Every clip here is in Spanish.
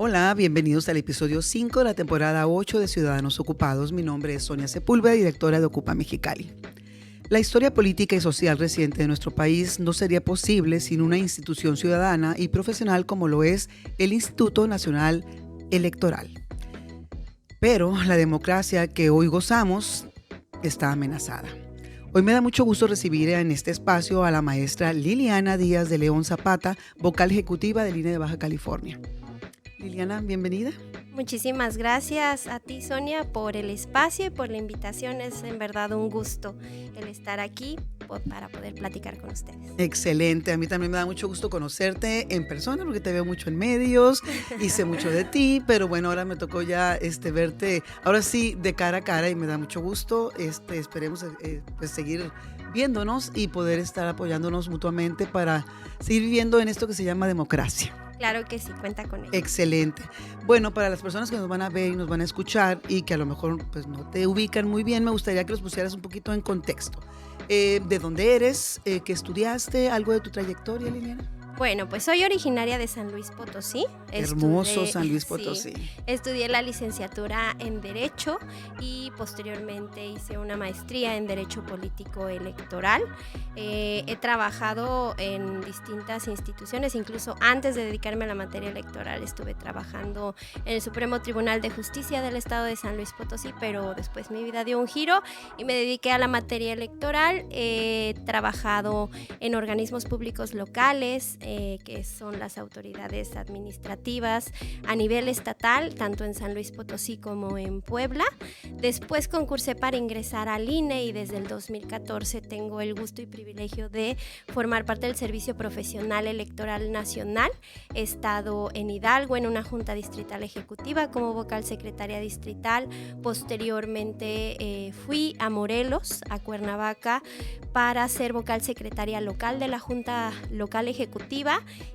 Hola, bienvenidos al episodio 5 de la temporada 8 de Ciudadanos Ocupados. Mi nombre es Sonia Sepúlveda, directora de Ocupa Mexicali. La historia política y social reciente de nuestro país no sería posible sin una institución ciudadana y profesional como lo es el Instituto Nacional Electoral. Pero la democracia que hoy gozamos está amenazada. Hoy me da mucho gusto recibir en este espacio a la maestra Liliana Díaz de León Zapata, vocal ejecutiva del INE de Baja California. Liliana, bienvenida. Muchísimas gracias a ti, Sonia, por el espacio y por la invitación. Es en verdad un gusto el estar aquí para poder platicar con ustedes. Excelente, a mí también me da mucho gusto conocerte en persona porque te veo mucho en medios y sé mucho de ti, pero bueno, ahora me tocó ya verte, ahora sí, de cara a cara y me da mucho gusto. Esperemos pues seguir viéndonos y poder estar apoyándonos mutuamente para seguir viviendo en esto que se llama democracia. Claro que sí, cuenta con ello. Excelente. Bueno, para las personas que nos van a ver y nos van a escuchar y que a lo mejor pues, no te ubican muy bien, me gustaría que los pusieras un poquito en contexto. ¿De dónde eres? ¿Qué estudiaste? ¿Algo de tu trayectoria, Liliana? Bueno, pues soy originaria de San Luis Potosí. Hermoso San Luis Potosí. Sí, estudié la licenciatura en Derecho y posteriormente hice una maestría en Derecho Político Electoral. He trabajado en distintas instituciones, incluso antes de dedicarme a la materia electoral estuve trabajando en el Supremo Tribunal de Justicia del Estado de San Luis Potosí, pero después mi vida dio un giro y me dediqué a la materia electoral. He trabajado en organismos públicos locales, que son las autoridades administrativas a nivel estatal, tanto en San Luis Potosí como en Puebla. Después concursé para ingresar al INE y desde el 2014 tengo el gusto y privilegio de formar parte del Servicio Profesional Electoral Nacional. He estado en Hidalgo en una junta distrital ejecutiva como vocal secretaria distrital. Posteriormente fui a Morelos, a Cuernavaca, para ser vocal secretaria local de la Junta Local Ejecutiva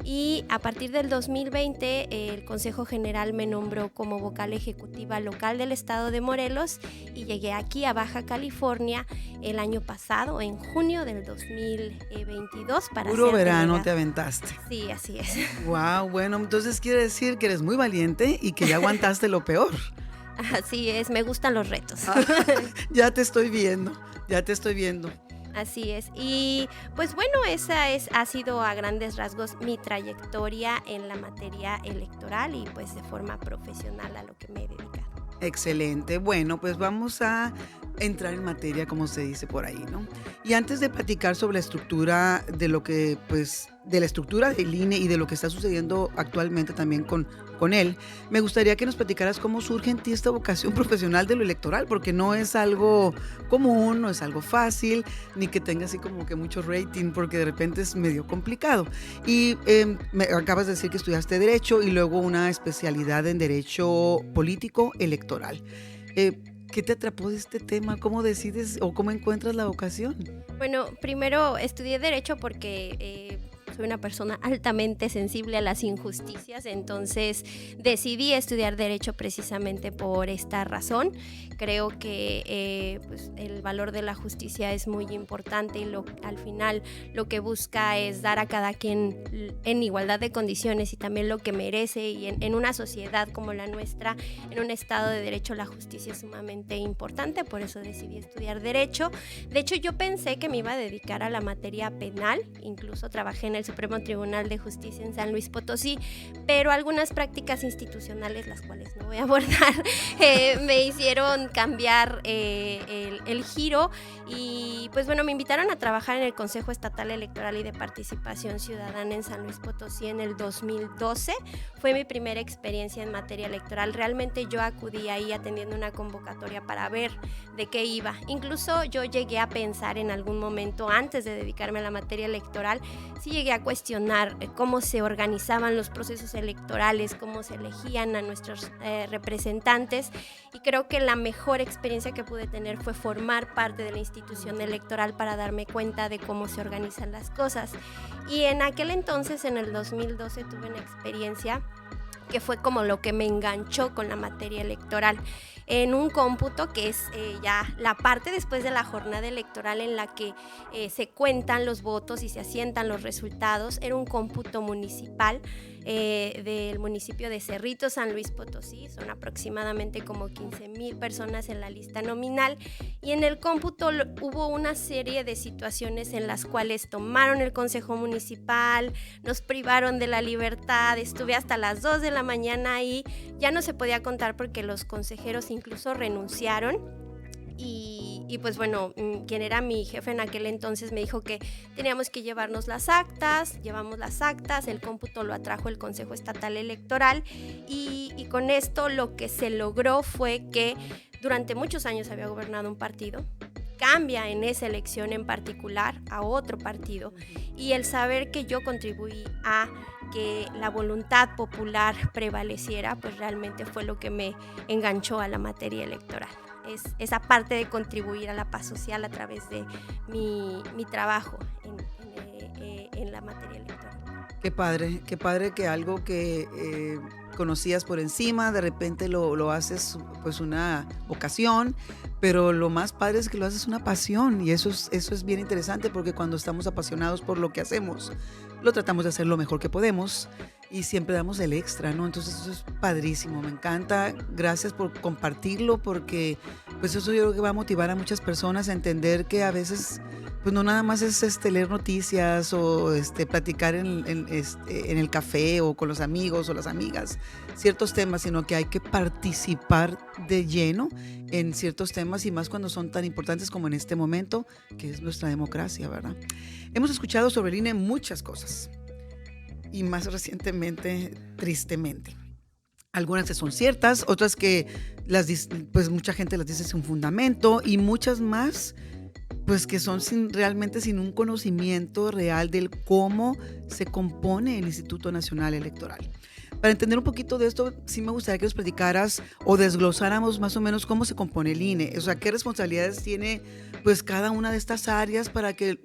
y a partir del 2020 el Consejo General me nombró como vocal ejecutiva local del estado de Morelos y llegué aquí a Baja California el año pasado, en junio del 2022. Puro verano te aventaste. Sí, así es. Wow, bueno, entonces quiere decir que eres muy valiente y que ya aguantaste lo peor. Así es, me gustan los retos. Ya te estoy viendo. Así es, y pues bueno, ha sido a grandes rasgos mi trayectoria en la materia electoral y pues de forma profesional a lo que me he dedicado. Excelente, bueno, pues vamos a entrar en materia, como se dice por ahí, ¿no? Y antes de platicar sobre la estructura de lo que, pues, de la estructura del INE y de lo que está sucediendo actualmente también con él, me gustaría que nos platicaras cómo surge en ti esta vocación profesional de lo electoral, porque no es algo común, no es algo fácil, ni que tenga así como que mucho rating, porque de repente es medio complicado. Y me acabas de decir que estudiaste Derecho y luego una especialidad en Derecho Político Electoral. ¿Qué te atrapó de este tema? ¿Cómo decides o cómo encuentras la vocación? Bueno, primero estudié Derecho porque soy una persona altamente sensible a las injusticias, entonces decidí estudiar Derecho precisamente por esta razón. Creo que pues el valor de la justicia es muy importante y al final lo que busca es dar a cada quien en igualdad de condiciones y también lo que merece, y en una sociedad como la nuestra, en un estado de derecho, la justicia es sumamente importante, por eso decidí estudiar Derecho. De hecho, yo pensé que me iba a dedicar a la materia penal, incluso trabajé en el Supremo Tribunal de Justicia en San Luis Potosí, pero algunas prácticas institucionales, las cuales no voy a abordar, me hicieron cambiar el giro y pues bueno, me invitaron a trabajar en el Consejo Estatal Electoral y de Participación Ciudadana en San Luis Potosí en el 2012. Fue mi primera experiencia en materia electoral. Realmente yo acudí ahí atendiendo una convocatoria para ver de qué iba. Incluso yo llegué a pensar en algún momento, antes de dedicarme a la materia electoral, sí llegué a cuestionar cómo se organizaban los procesos electorales, cómo se elegían a nuestros representantes, y creo que la mejor experiencia que pude tener fue formar parte de la institución electoral para darme cuenta de cómo se organizan las cosas. Y en aquel entonces, en el 2012, tuve una experiencia que fue como lo que me enganchó con la materia electoral. En un cómputo que es ya la parte después de la jornada electoral en la que se cuentan los votos y se asientan los resultados, era un cómputo municipal del municipio de Cerrito, San Luis Potosí. Son aproximadamente como 15,000 personas en la lista nominal, y en el cómputo hubo una serie de situaciones en las cuales tomaron el consejo municipal, nos privaron de la libertad, estuve hasta las 2 de la mañana ahí, ya no se podía contar porque los consejeros incluso renunciaron. Y pues bueno, quien era mi jefe en aquel entonces me dijo que teníamos que llevarnos las actas, llevamos las actas, el cómputo lo atrajo el Consejo Estatal Electoral, y con esto lo que se logró fue que durante muchos años había gobernado un partido, cambia en esa elección en particular a otro partido, y el saber que yo contribuí a que la voluntad popular prevaleciera, pues realmente fue lo que me enganchó a la materia electoral. Es esa parte de contribuir a la paz social a través de mi trabajo en la materia electoral. Qué padre que algo que conocías por encima, de repente lo haces pues una ocasión, pero lo más padre es que lo haces una pasión, y eso es bien interesante, porque cuando estamos apasionados por lo que hacemos, lo tratamos de hacer lo mejor que podemos y siempre damos el extra, ¿no? Entonces eso es padrísimo, me encanta. Gracias por compartirlo, porque pues eso yo creo que va a motivar a muchas personas a entender que a veces pues no nada más es leer noticias o platicar en el café o con los amigos o las amigas ciertos temas, sino que hay que participar de lleno en ciertos temas, y más cuando son tan importantes como en este momento, que es nuestra democracia, ¿verdad? Hemos escuchado sobre el INE muchas cosas, y más recientemente, tristemente. Algunas que son ciertas, otras que pues mucha gente las dice sin fundamento, y muchas más pues que son realmente sin un conocimiento real del cómo se compone el Instituto Nacional Electoral. Para entender un poquito de esto, sí me gustaría que nos platicaras o desglosáramos más o menos cómo se compone el INE, o sea, qué responsabilidades tiene pues cada una de estas áreas, para que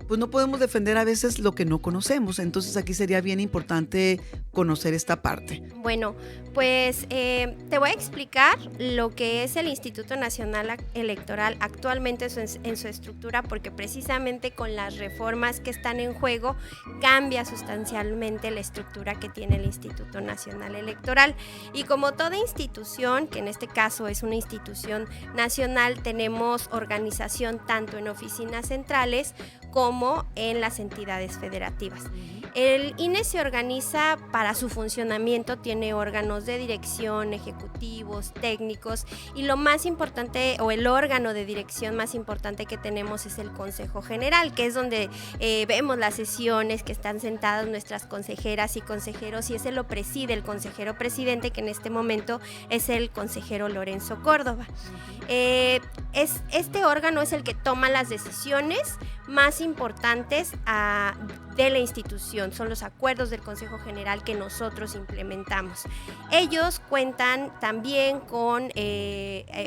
pues no podemos defender a veces lo que no conocemos. Entonces aquí sería bien importante conocer esta parte. Bueno, pues te voy a explicar lo que es el Instituto Nacional Electoral actualmente en su estructura, porque precisamente con las reformas que están en juego cambia sustancialmente la estructura que tiene el Instituto Nacional Electoral. Y como toda institución, que en este caso es una institución nacional, tenemos organización tanto en oficinas centrales como en las entidades federativas. El INE se organiza para su funcionamiento, tiene órganos de dirección, ejecutivos, técnicos, y lo más importante, o el órgano de dirección más importante que tenemos, es el Consejo General, que es donde vemos las sesiones, que están sentadas nuestras consejeras y consejeros, y ese lo preside el consejero presidente, que en este momento es el consejero Lorenzo Córdoba. Este órgano es el que toma las decisiones más importantes de la institución, son los acuerdos del Consejo General que nosotros implementamos. Ellos cuentan también con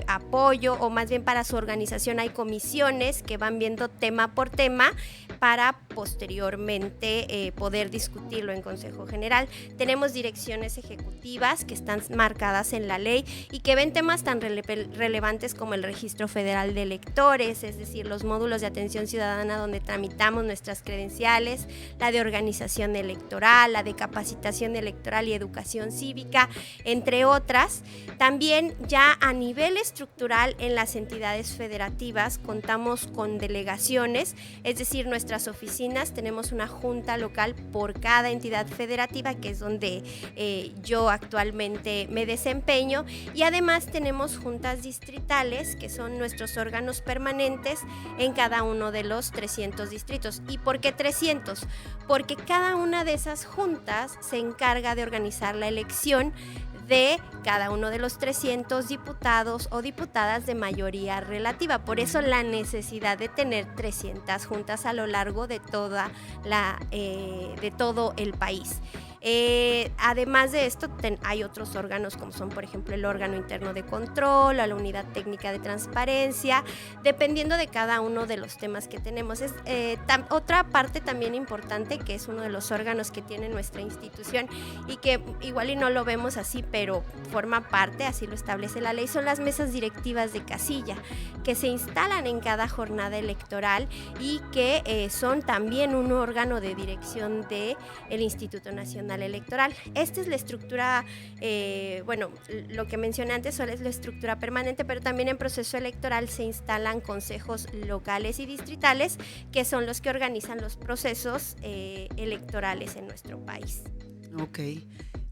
apoyo, o más bien para su organización hay comisiones que van viendo tema por tema para posteriormente poder discutirlo en Consejo General. Tenemos direcciones ejecutivas que están marcadas en la ley y que ven temas tan relevantes como el Registro Federal de Electores, es decir, los módulos de atención ciudadana donde tramitamos nuestras credenciales, la de organización electoral, la de capacitación electoral y educación cívica, entre otras. También ya a nivel estructural en las entidades federativas contamos con delegaciones, es decir, nuestras oficinas, tenemos una junta local por cada entidad federativa, que es donde yo actualmente me desempeño, y además tenemos juntas distritales, que son nuestros órganos permanentes en cada uno de los 300 distritos. ¿Y por qué 300? Porque cada una de esas juntas se encarga de organizar la elección de cada uno de los 300 diputados o diputadas de mayoría relativa. Por eso la necesidad de tener 300 juntas a lo largo de todo el país. Además de esto, hay otros órganos como son, por ejemplo, el órgano interno de control, la unidad técnica de transparencia, dependiendo de cada uno de los temas que tenemos. Otra parte también importante, que es uno de los órganos que tiene nuestra institución y que igual y no lo vemos así, pero forma parte, así lo establece la ley, son las mesas directivas de casilla, que se instalan en cada jornada electoral y que son también un órgano de dirección del Instituto Nacional Electoral. Esta es la estructura, lo que mencioné antes solo es la estructura permanente, pero también en proceso electoral se instalan consejos locales y distritales, que son los que organizan los procesos electorales en nuestro país. Ok,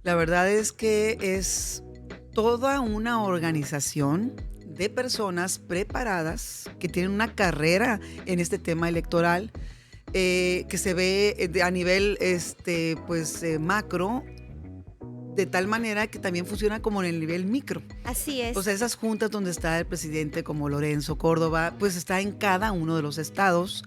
la verdad es que es toda una organización de personas preparadas que tienen una carrera en este tema electoral, que se ve a nivel macro, de tal manera que también funciona como en el nivel micro. Así es. O sea, esas juntas donde está el presidente como Lorenzo Córdoba, pues está en cada uno de los estados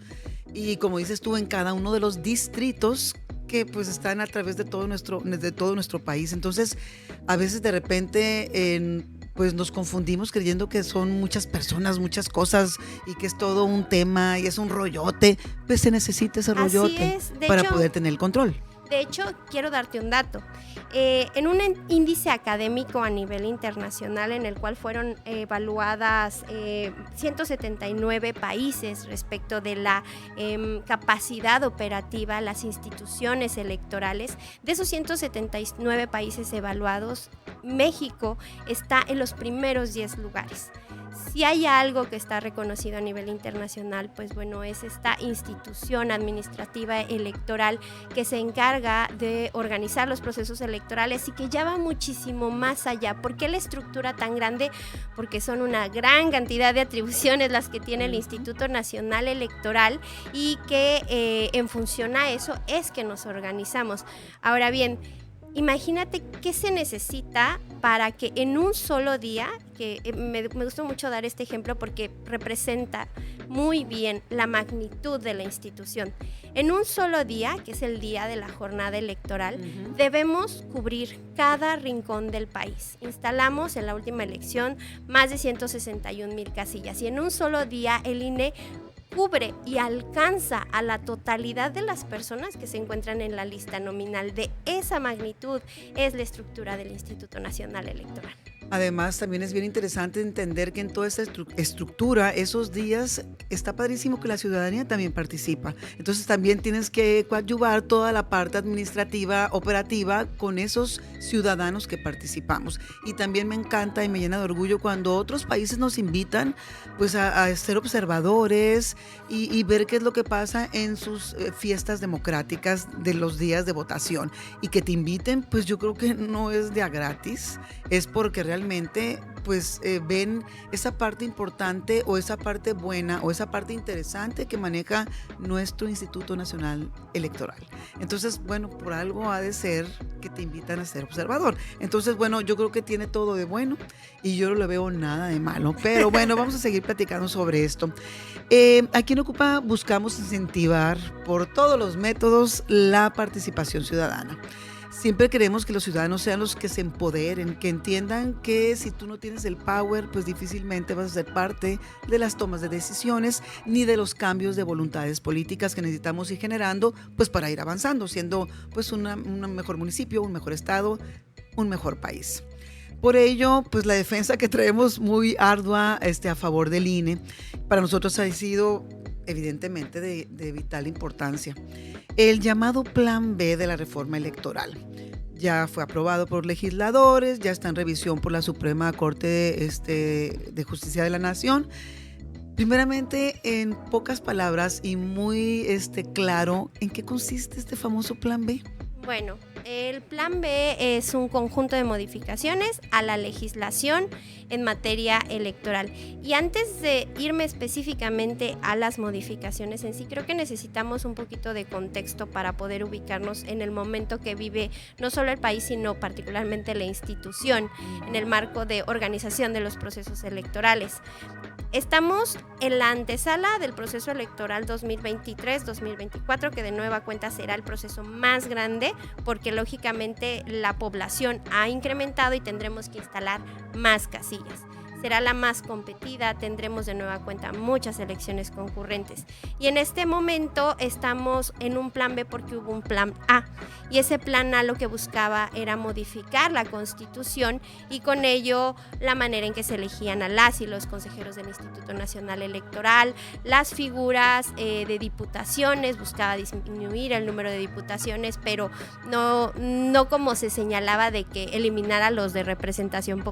y, como dices tú, en cada uno de los distritos que pues están a través de todo nuestro país. Entonces, a veces de repente pues nos confundimos creyendo que son muchas personas, muchas cosas y que es todo un tema y es un rollote. Pues se necesita ese rollote para poder tener el control. De hecho, quiero darte un dato. En un índice académico a nivel internacional en el cual fueron evaluadas 179 países respecto de la capacidad operativa, las instituciones electorales, de esos 179 países evaluados, México está en los primeros 10 lugares. Si hay algo que está reconocido a nivel internacional, pues bueno, es esta institución administrativa electoral que se encarga de organizar los procesos electorales y que ya va muchísimo más allá. ¿Por qué la estructura tan grande? Porque son una gran cantidad de atribuciones las que tiene el Instituto Nacional Electoral y que en función a eso es que nos organizamos. Ahora bien, imagínate qué se necesita para que en un solo día, que me gusta mucho dar este ejemplo porque representa muy bien la magnitud de la institución. En un solo día, que es el día de la jornada electoral, debemos cubrir cada rincón del país. Instalamos en la última elección más de 161,000 casillas y en un solo día el INE cubre y alcanza a la totalidad de las personas que se encuentran en la lista nominal. De esa magnitud es la estructura del Instituto Nacional Electoral. Además, también es bien interesante entender que en toda esta estructura, esos días, está padrísimo que la ciudadanía también participa. Entonces, también tienes que coadyuvar toda la parte administrativa, operativa, con esos ciudadanos que participamos. Y también me encanta y me llena de orgullo cuando otros países nos invitan pues a ser observadores y ver qué es lo que pasa en sus fiestas democráticas de los días de votación. Y que te inviten, pues yo creo que no es de a gratis, es porque realmente pues ven esa parte importante o esa parte buena o esa parte interesante que maneja nuestro Instituto Nacional Electoral. Entonces, bueno, por algo ha de ser que te invitan a ser observador. Entonces, bueno, yo creo que tiene todo de bueno y yo no le veo nada de malo. Pero bueno, vamos a seguir platicando sobre esto. Aquí en Ocupa buscamos incentivar por todos los métodos la participación ciudadana. Siempre queremos que los ciudadanos sean los que se empoderen, que entiendan que si tú no tienes el power, pues difícilmente vas a ser parte de las tomas de decisiones ni de los cambios de voluntades políticas que necesitamos ir generando, pues para ir avanzando, siendo pues un mejor municipio, un mejor estado, un mejor país. Por ello, pues la defensa que traemos muy ardua a favor del INE, para nosotros ha sido evidentemente de vital importancia. El llamado Plan B de la reforma electoral ya fue aprobado por legisladores, ya está en revisión por la Suprema Corte de Justicia de la Nación. Primeramente, en pocas palabras y muy claro, ¿en qué consiste este famoso Plan B? Bueno, el Plan B es un conjunto de modificaciones a la legislación en materia electoral. Y antes de irme específicamente a las modificaciones en sí, creo que necesitamos un poquito de contexto para poder ubicarnos en el momento que vive no solo el país, sino particularmente la institución en el marco de organización de los procesos electorales. Estamos en la antesala del proceso electoral 2023-2024, que de nueva cuenta será el proceso más grande, porque lógicamente la población ha incrementado y tendremos que instalar más casillas. Será la más competida, tendremos de nueva cuenta muchas elecciones concurrentes. Y en este momento estamos en un plan B porque hubo un plan A. Y ese plan A lo que buscaba era modificar la Constitución y con ello la manera en que se elegían a las y los consejeros del Instituto Nacional Electoral, las figuras de diputaciones, buscaba disminuir el número de diputaciones, pero no como se señalaba de que eliminara los de representación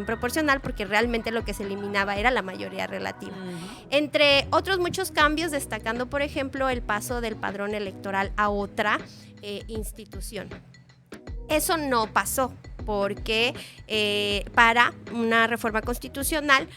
proporcional, porque realmente lo que se eliminaba era la mayoría relativa. Entre otros muchos cambios, destacando por ejemplo el paso del padrón electoral a otra institución. Eso no pasó porque para una reforma constitucional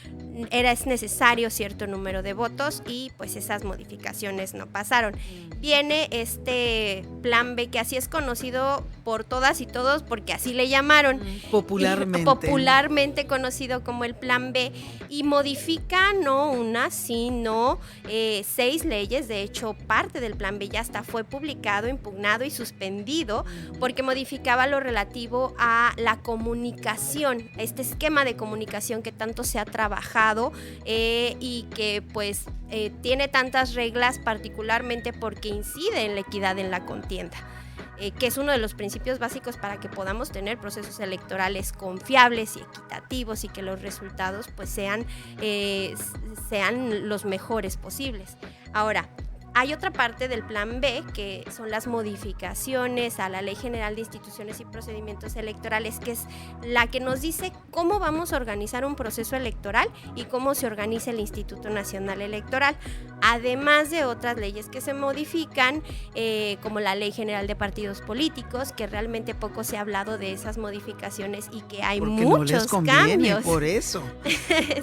es necesario cierto número de votos y pues esas modificaciones no pasaron. Viene este plan B, que así es conocido por todas y todos porque así le llamaron. Popularmente conocido como el plan B, y modifica no una, sino 6 leyes. De hecho, parte del plan B ya hasta fue publicado, impugnado y suspendido porque modificaba lo relativo a la comunicación, este esquema de comunicación que tanto se ha trabajado y que pues tiene tantas reglas, particularmente porque incide en la equidad en la contienda, que es uno de los principios básicos para que podamos tener procesos electorales confiables y equitativos y que los resultados pues sean los mejores posibles. Ahora, hay otra parte del plan B, que son las modificaciones a la Ley General de Instituciones y Procedimientos Electorales, que es la que nos dice cómo vamos a organizar un proceso electoral y cómo se organiza el Instituto Nacional Electoral, además de otras leyes que se modifican, como la Ley General de Partidos Políticos, que realmente poco se ha hablado de esas modificaciones y que hay porque muchos no les conviene, cambios. Por eso.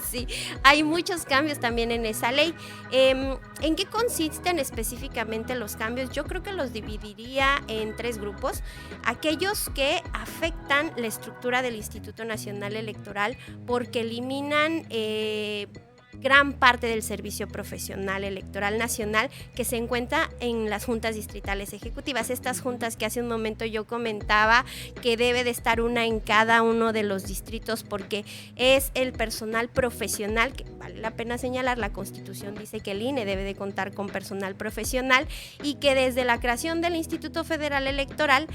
Sí, hay muchos cambios también en esa ley. ¿En qué consisten específicamente los cambios? Yo creo que los dividiría en 3 grupos. Aquellos que afectan la estructura del Instituto Nacional Electoral porque eliminan gran parte del servicio profesional electoral nacional que se encuentra en las juntas distritales ejecutivas. Estas juntas que hace un momento yo comentaba que debe de estar una en cada uno de los distritos porque es el personal profesional, que vale la pena señalar, la Constitución dice que el INE debe de contar con personal profesional y que desde la creación del Instituto Federal Electoral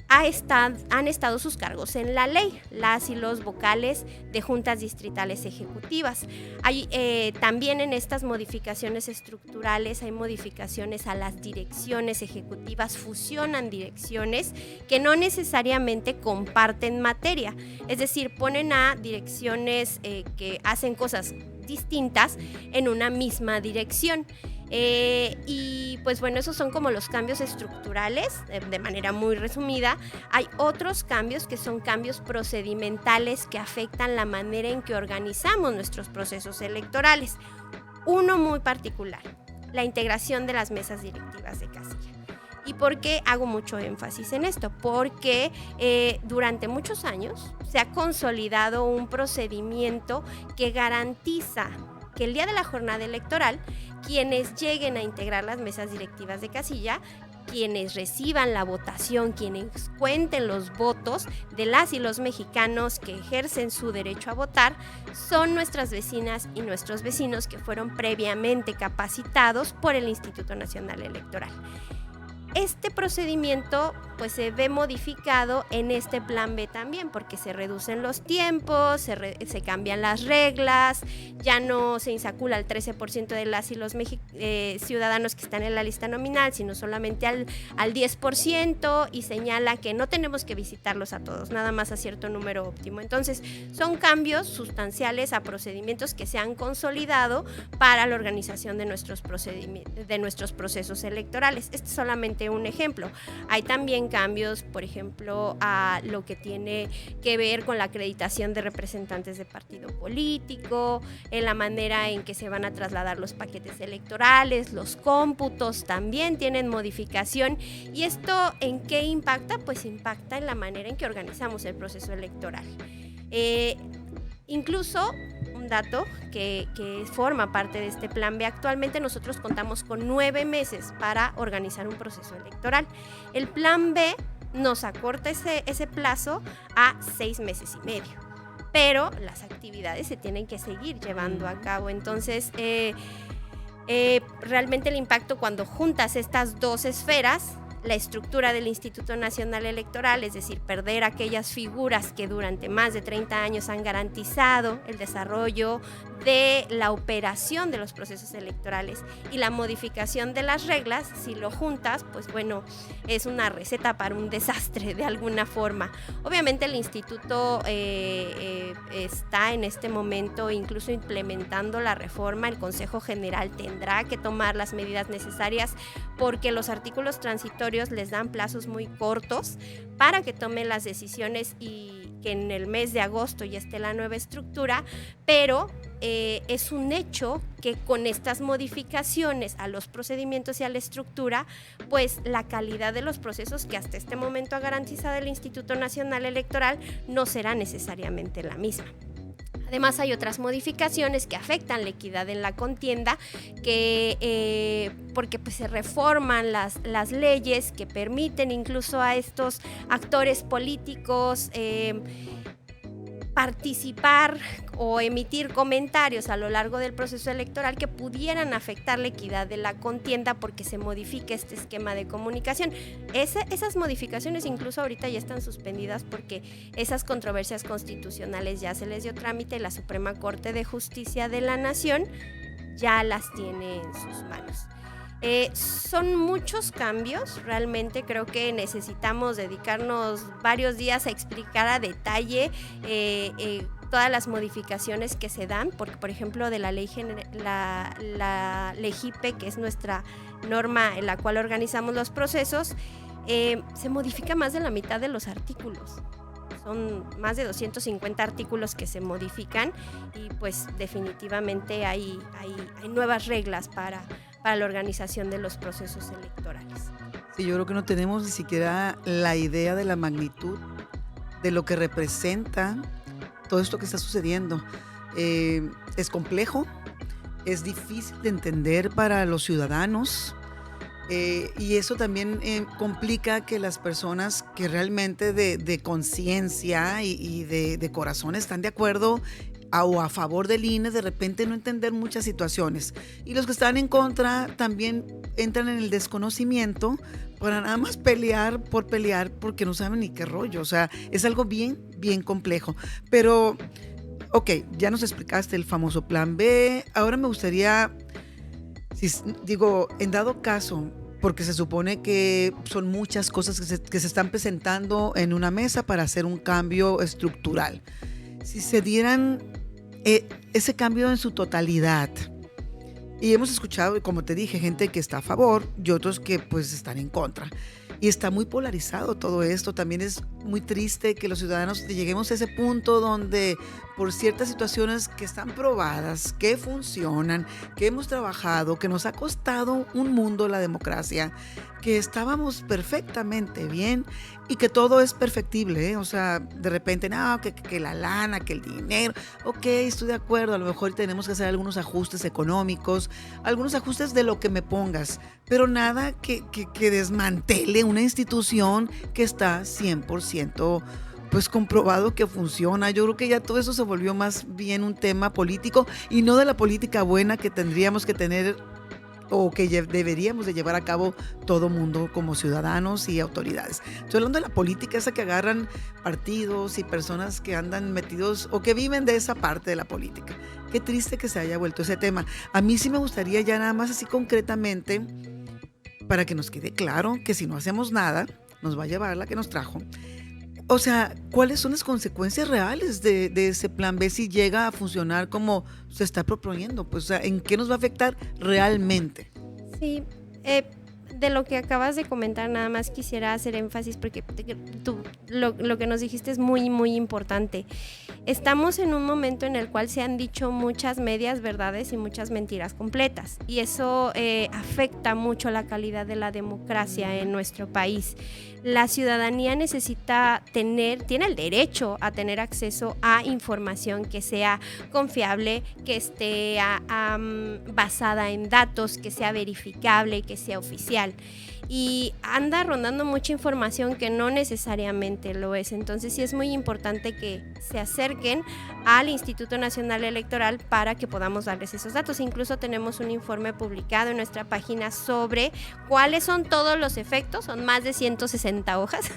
han estado sus cargos en la ley, las y los vocales de juntas distritales ejecutivas. Hay, también en estas modificaciones estructurales hay modificaciones a las direcciones ejecutivas, fusionan direcciones que no necesariamente comparten materia, es decir, ponen a direcciones que hacen cosas distintas en una misma dirección. Y pues bueno, esos son como los cambios estructurales, de manera muy resumida. Hay otros cambios que son cambios procedimentales que afectan la manera en que organizamos nuestros procesos electorales. Uno muy particular, la integración de las mesas directivas de casilla. ¿Y por qué hago mucho énfasis en esto? Porque durante muchos años se ha consolidado un procedimiento que garantiza que el día de la jornada electoral, quienes lleguen a integrar las mesas directivas de casilla, quienes reciban la votación, quienes cuenten los votos de las y los mexicanos que ejercen su derecho a votar, son nuestras vecinas y nuestros vecinos que fueron previamente capacitados por el Instituto Nacional Electoral. Este procedimiento pues se ve modificado en este plan B también, porque se reducen los tiempos, se cambian las reglas, ya no se insacula al 13% de las y los ciudadanos que están en la lista nominal, sino solamente al 10%, y señala que no tenemos que visitarlos a todos, nada más a cierto número óptimo. Entonces, son cambios sustanciales a procedimientos que se han consolidado para la organización de nuestros procesos electorales. Este es solamente un ejemplo. Hay también cambios, por ejemplo, a lo que tiene que ver con la acreditación de representantes de partido político, en la manera en que se van a trasladar los paquetes electorales, los cómputos también tienen modificación. ¿Y esto en qué impacta? Pues impacta en la manera en que organizamos el proceso electoral. Incluso un dato que forma parte de este plan B. Actualmente nosotros contamos con 9 meses para organizar un proceso electoral. El plan B nos acorta ese plazo a 6 meses y medio, pero las actividades se tienen que seguir llevando a cabo. Entonces, realmente el impacto cuando juntas estas dos esferas, la estructura del Instituto Nacional Electoral, es decir, perder aquellas figuras que durante más de 30 años han garantizado el desarrollo de la operación de los procesos electorales, y la modificación de las reglas, si lo juntas, pues bueno, es una receta para un desastre de alguna forma. Obviamente el instituto está en este momento incluso implementando la reforma. El Consejo General tendrá que tomar las medidas necesarias porque los artículos transitorios les dan plazos muy cortos para que tomen las decisiones y que en el mes de agosto ya esté la nueva estructura, pero es un hecho que con estas modificaciones a los procedimientos y a la estructura, pues la calidad de los procesos que hasta este momento ha garantizado el Instituto Nacional Electoral no será necesariamente la misma. Además, hay otras modificaciones que afectan la equidad en la contienda, porque pues, se reforman las leyes que permiten incluso a estos actores políticos participar o emitir comentarios a lo largo del proceso electoral que pudieran afectar la equidad de la contienda porque se modifique este esquema de comunicación. Esas modificaciones incluso ahorita ya están suspendidas porque esas controversias constitucionales ya se les dio trámite y la Suprema Corte de Justicia de la Nación ya las tiene en sus manos. Son muchos cambios, realmente creo que necesitamos dedicarnos varios días a explicar a detalle todas las modificaciones que se dan, porque por ejemplo de la ley la LEGIPE, que es nuestra norma en la cual organizamos los procesos, se modifica más de la mitad de los artículos. Son más de 250 artículos que se modifican y pues definitivamente hay nuevas reglas para la organización de los procesos electorales. Sí, yo creo que no tenemos ni siquiera la idea de la magnitud de lo que representa todo esto que está sucediendo. Es complejo, es difícil de entender para los ciudadanos, y eso también complica que las personas que realmente de conciencia y de corazón están de acuerdo o a favor del INE, de repente no entender muchas situaciones. Y los que están en contra también entran en el desconocimiento para nada más pelear por pelear porque no saben ni qué rollo. O sea, es algo bien, bien complejo. Pero, ok, ya nos explicaste el famoso plan B. Ahora me gustaría, en dado caso, porque se supone que son muchas cosas que se están presentando en una mesa para hacer un cambio estructural. Si se dieran ese cambio en su totalidad, y hemos escuchado, como te dije, gente que está a favor y otros que pues están en contra, y está muy polarizado todo esto. También es muy triste que los ciudadanos lleguemos a ese punto donde por ciertas situaciones que están probadas, que funcionan, que hemos trabajado, que nos ha costado un mundo la democracia, que estábamos perfectamente bien y que todo es perfectible, ¿eh? O sea, de repente, no, que la lana, que el dinero, ok, estoy de acuerdo, a lo mejor tenemos que hacer algunos ajustes económicos, algunos ajustes de lo que me pongas, pero nada que desmantele una institución que está 100% pues comprobado que funciona. Yo creo que ya todo eso se volvió más bien un tema político y no de la política buena que tendríamos que tener o que deberíamos de llevar a cabo todo mundo como ciudadanos y autoridades. Estoy hablando de la política esa que agarran partidos y personas que andan metidos o que viven de esa parte de la política. Qué triste que se haya vuelto ese tema. A mí sí me gustaría ya nada más así concretamente, para que nos quede claro que si no hacemos nada, nos va a llevar la que nos trajo. O sea, ¿cuáles son las consecuencias reales de ese plan B si llega a funcionar como se está proponiendo? Pues, o sea, ¿en qué nos va a afectar realmente? Sí, de lo que acabas de comentar, nada más quisiera hacer énfasis porque lo que nos dijiste es muy, muy importante. Estamos en un momento en el cual se han dicho muchas medias verdades y muchas mentiras completas, y eso afecta mucho la calidad de la democracia en nuestro país. La ciudadanía tiene el derecho a tener acceso a información que sea confiable, que esté basada en datos, que sea verificable, que sea oficial. Y anda rondando mucha información que no necesariamente lo es. Entonces sí es muy importante que se acerquen al Instituto Nacional Electoral para que podamos darles esos datos. Incluso tenemos un informe publicado en nuestra página sobre cuáles son todos los efectos. Son más de 160 hojas.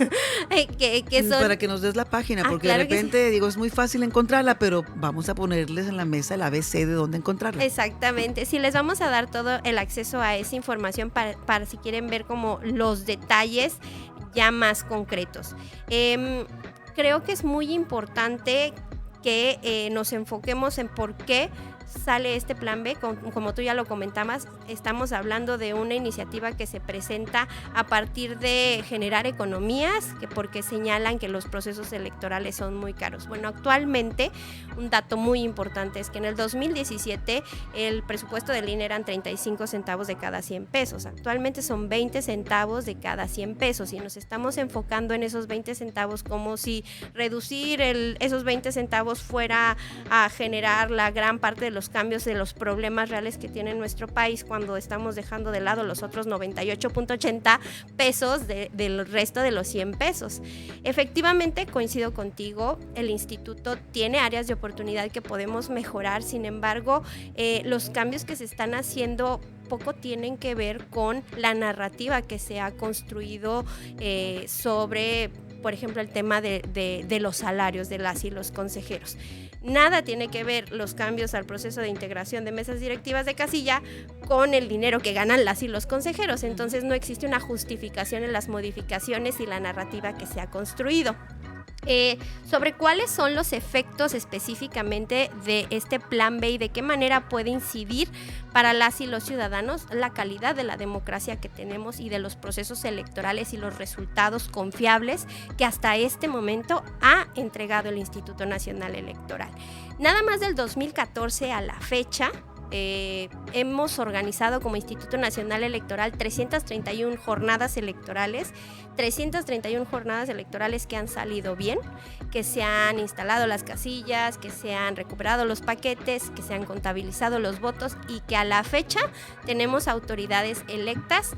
que son... Para que nos des la página, porque claro de repente, digo, es muy fácil encontrarla, pero vamos a ponerles en la mesa el ABC de dónde encontrarla. Exactamente. Sí, les vamos a dar todo el acceso a esa información para si quieren ver como los detalles ya más concretos. Creo que es muy importante que nos enfoquemos en por qué sale este plan B. Como tú ya lo comentabas, estamos hablando de una iniciativa que se presenta a partir de generar economías, porque señalan que los procesos electorales son muy caros. Bueno, actualmente un dato muy importante es que en el 2017 el presupuesto del INE eran 35 centavos de cada 100 pesos. Actualmente son 20 centavos de cada 100 pesos y nos estamos enfocando en esos 20 centavos como si reducir esos 20 centavos fuera a generar la gran parte de los cambios, de los problemas reales que tiene nuestro país, cuando estamos dejando de lado los otros 98.80 pesos del resto de los 100 pesos. Efectivamente, coincido contigo, el instituto tiene áreas de oportunidad que podemos mejorar. Sin embargo, los cambios que se están haciendo poco tienen que ver con la narrativa que se ha construido sobre, por ejemplo, el tema de los salarios de las y los consejeros. Nada tiene que ver los cambios al proceso de integración de mesas directivas de casilla con el dinero que ganan las y los consejeros. Entonces no existe una justificación en las modificaciones y la narrativa que se ha construido. Sobre cuáles son los efectos específicamente de este plan B y de qué manera puede incidir para las y los ciudadanos la calidad de la democracia que tenemos y de los procesos electorales y los resultados confiables que hasta este momento ha entregado el Instituto Nacional Electoral. Nada más del 2014 a la fecha, hemos organizado como Instituto Nacional Electoral 331 jornadas electorales, 331 jornadas electorales que han salido bien, que se han instalado las casillas, que se han recuperado los paquetes, que se han contabilizado los votos y que a la fecha tenemos autoridades electas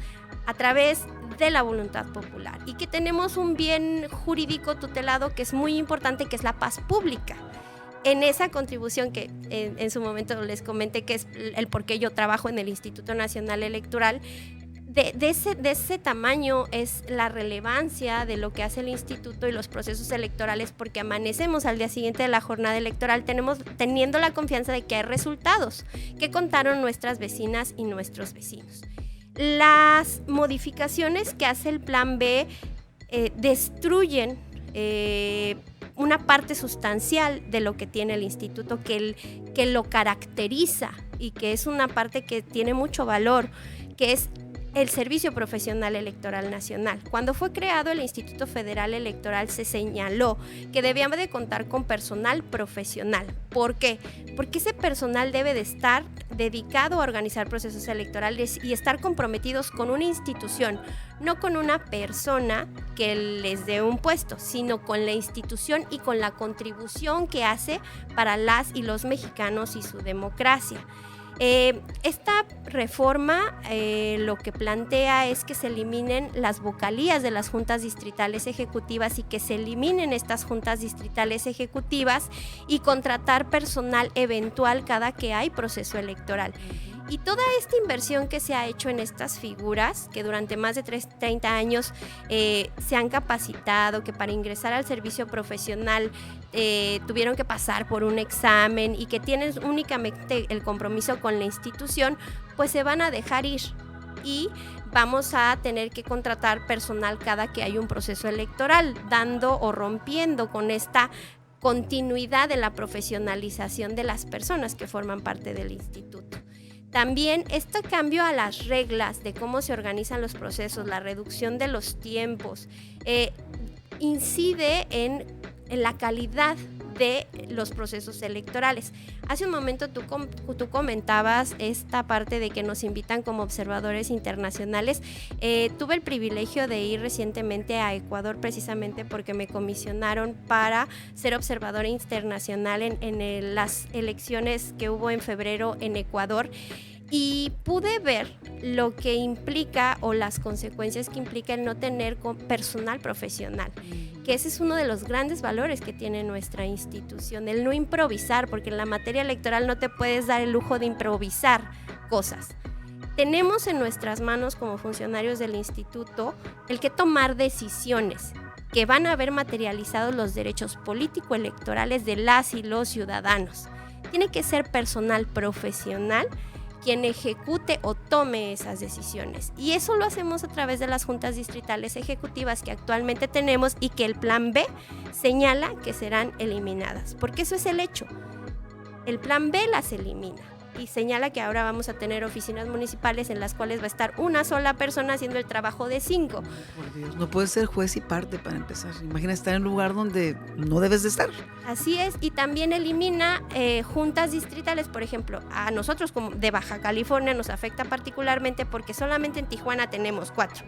a través de la voluntad popular y que tenemos un bien jurídico tutelado que es muy importante, que es la paz pública. En esa contribución que en su momento les comenté, que es el por qué yo trabajo en el Instituto Nacional Electoral, de ese tamaño es la relevancia de lo que hace el instituto y los procesos electorales, porque amanecemos al día siguiente de la jornada electoral teniendo la confianza de que hay resultados que contaron nuestras vecinas y nuestros vecinos. Las modificaciones que hace el Plan B destruyen una parte sustancial de lo que tiene el instituto, que lo caracteriza y que es una parte que tiene mucho valor, que es el Servicio Profesional Electoral Nacional. Cuando fue creado el Instituto Federal Electoral se señaló que debía de contar con personal profesional. ¿Por qué? Porque ese personal debe de estar dedicado a organizar procesos electorales y estar comprometidos con una institución, no con una persona que les dé un puesto, sino con la institución y con la contribución que hace para las y los mexicanos y su democracia. Esta reforma lo que plantea es que se eliminen las vocalías de las juntas distritales ejecutivas y que se eliminen estas juntas distritales ejecutivas y contratar personal eventual cada que hay proceso electoral. Y toda esta inversión que se ha hecho en estas figuras, que durante más de 30 años se han capacitado, que para ingresar al servicio profesional tuvieron que pasar por un examen y que tienen únicamente el compromiso con la institución, pues se van a dejar ir y vamos a tener que contratar personal cada que hay un proceso electoral, dando o rompiendo con esta continuidad de la profesionalización de las personas que forman parte del instituto. También este cambio a las reglas de cómo se organizan los procesos, la reducción de los tiempos, incide en la calidad de los procesos electorales. Hace un momento tú comentabas esta parte de que nos invitan como observadores internacionales. Tuve el privilegio de ir recientemente a Ecuador precisamente porque me comisionaron para ser observadora internacional en las elecciones que hubo en febrero en Ecuador. Y pude ver lo que implica o las consecuencias que implica el no tener personal profesional, que ese es uno de los grandes valores que tiene nuestra institución, el no improvisar, porque en la materia electoral no te puedes dar el lujo de improvisar cosas. Tenemos en nuestras manos como funcionarios del instituto el que tomar decisiones que van a ver materializados los derechos político-electorales de las y los ciudadanos. Tiene que ser personal profesional quien ejecute o tome esas decisiones. Y eso lo hacemos a través de las juntas distritales ejecutivas que actualmente tenemos y que el Plan B señala que serán eliminadas, porque eso es el hecho. El Plan B las elimina y señala que ahora vamos a tener oficinas municipales en las cuales va a estar una sola persona haciendo el trabajo de 5. Por Dios, no puedes ser juez y parte para empezar. Imagina estar en un lugar donde no debes de estar. Así es, y también elimina juntas distritales, por ejemplo, a nosotros como de Baja California nos afecta particularmente porque solamente en Tijuana tenemos 4.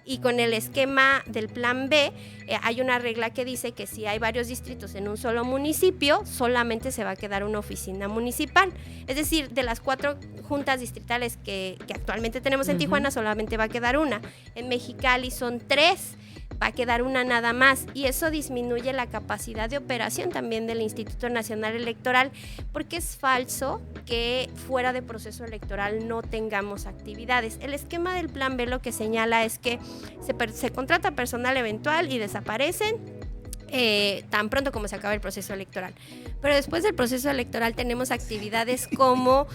Y con el esquema del Plan B hay una regla que dice que si hay varios distritos en un solo municipio, solamente se va a quedar una oficina municipal. Es decir, de las 4 juntas distritales que actualmente tenemos en Tijuana, solamente va a quedar una. En Mexicali son 3. Va a quedar una nada más y eso disminuye la capacidad de operación también del Instituto Nacional Electoral, porque es falso que fuera de proceso electoral no tengamos actividades. El esquema del Plan B lo que señala es que se contrata personal eventual y desaparecen tan pronto como se acaba el proceso electoral. Pero después del proceso electoral tenemos actividades como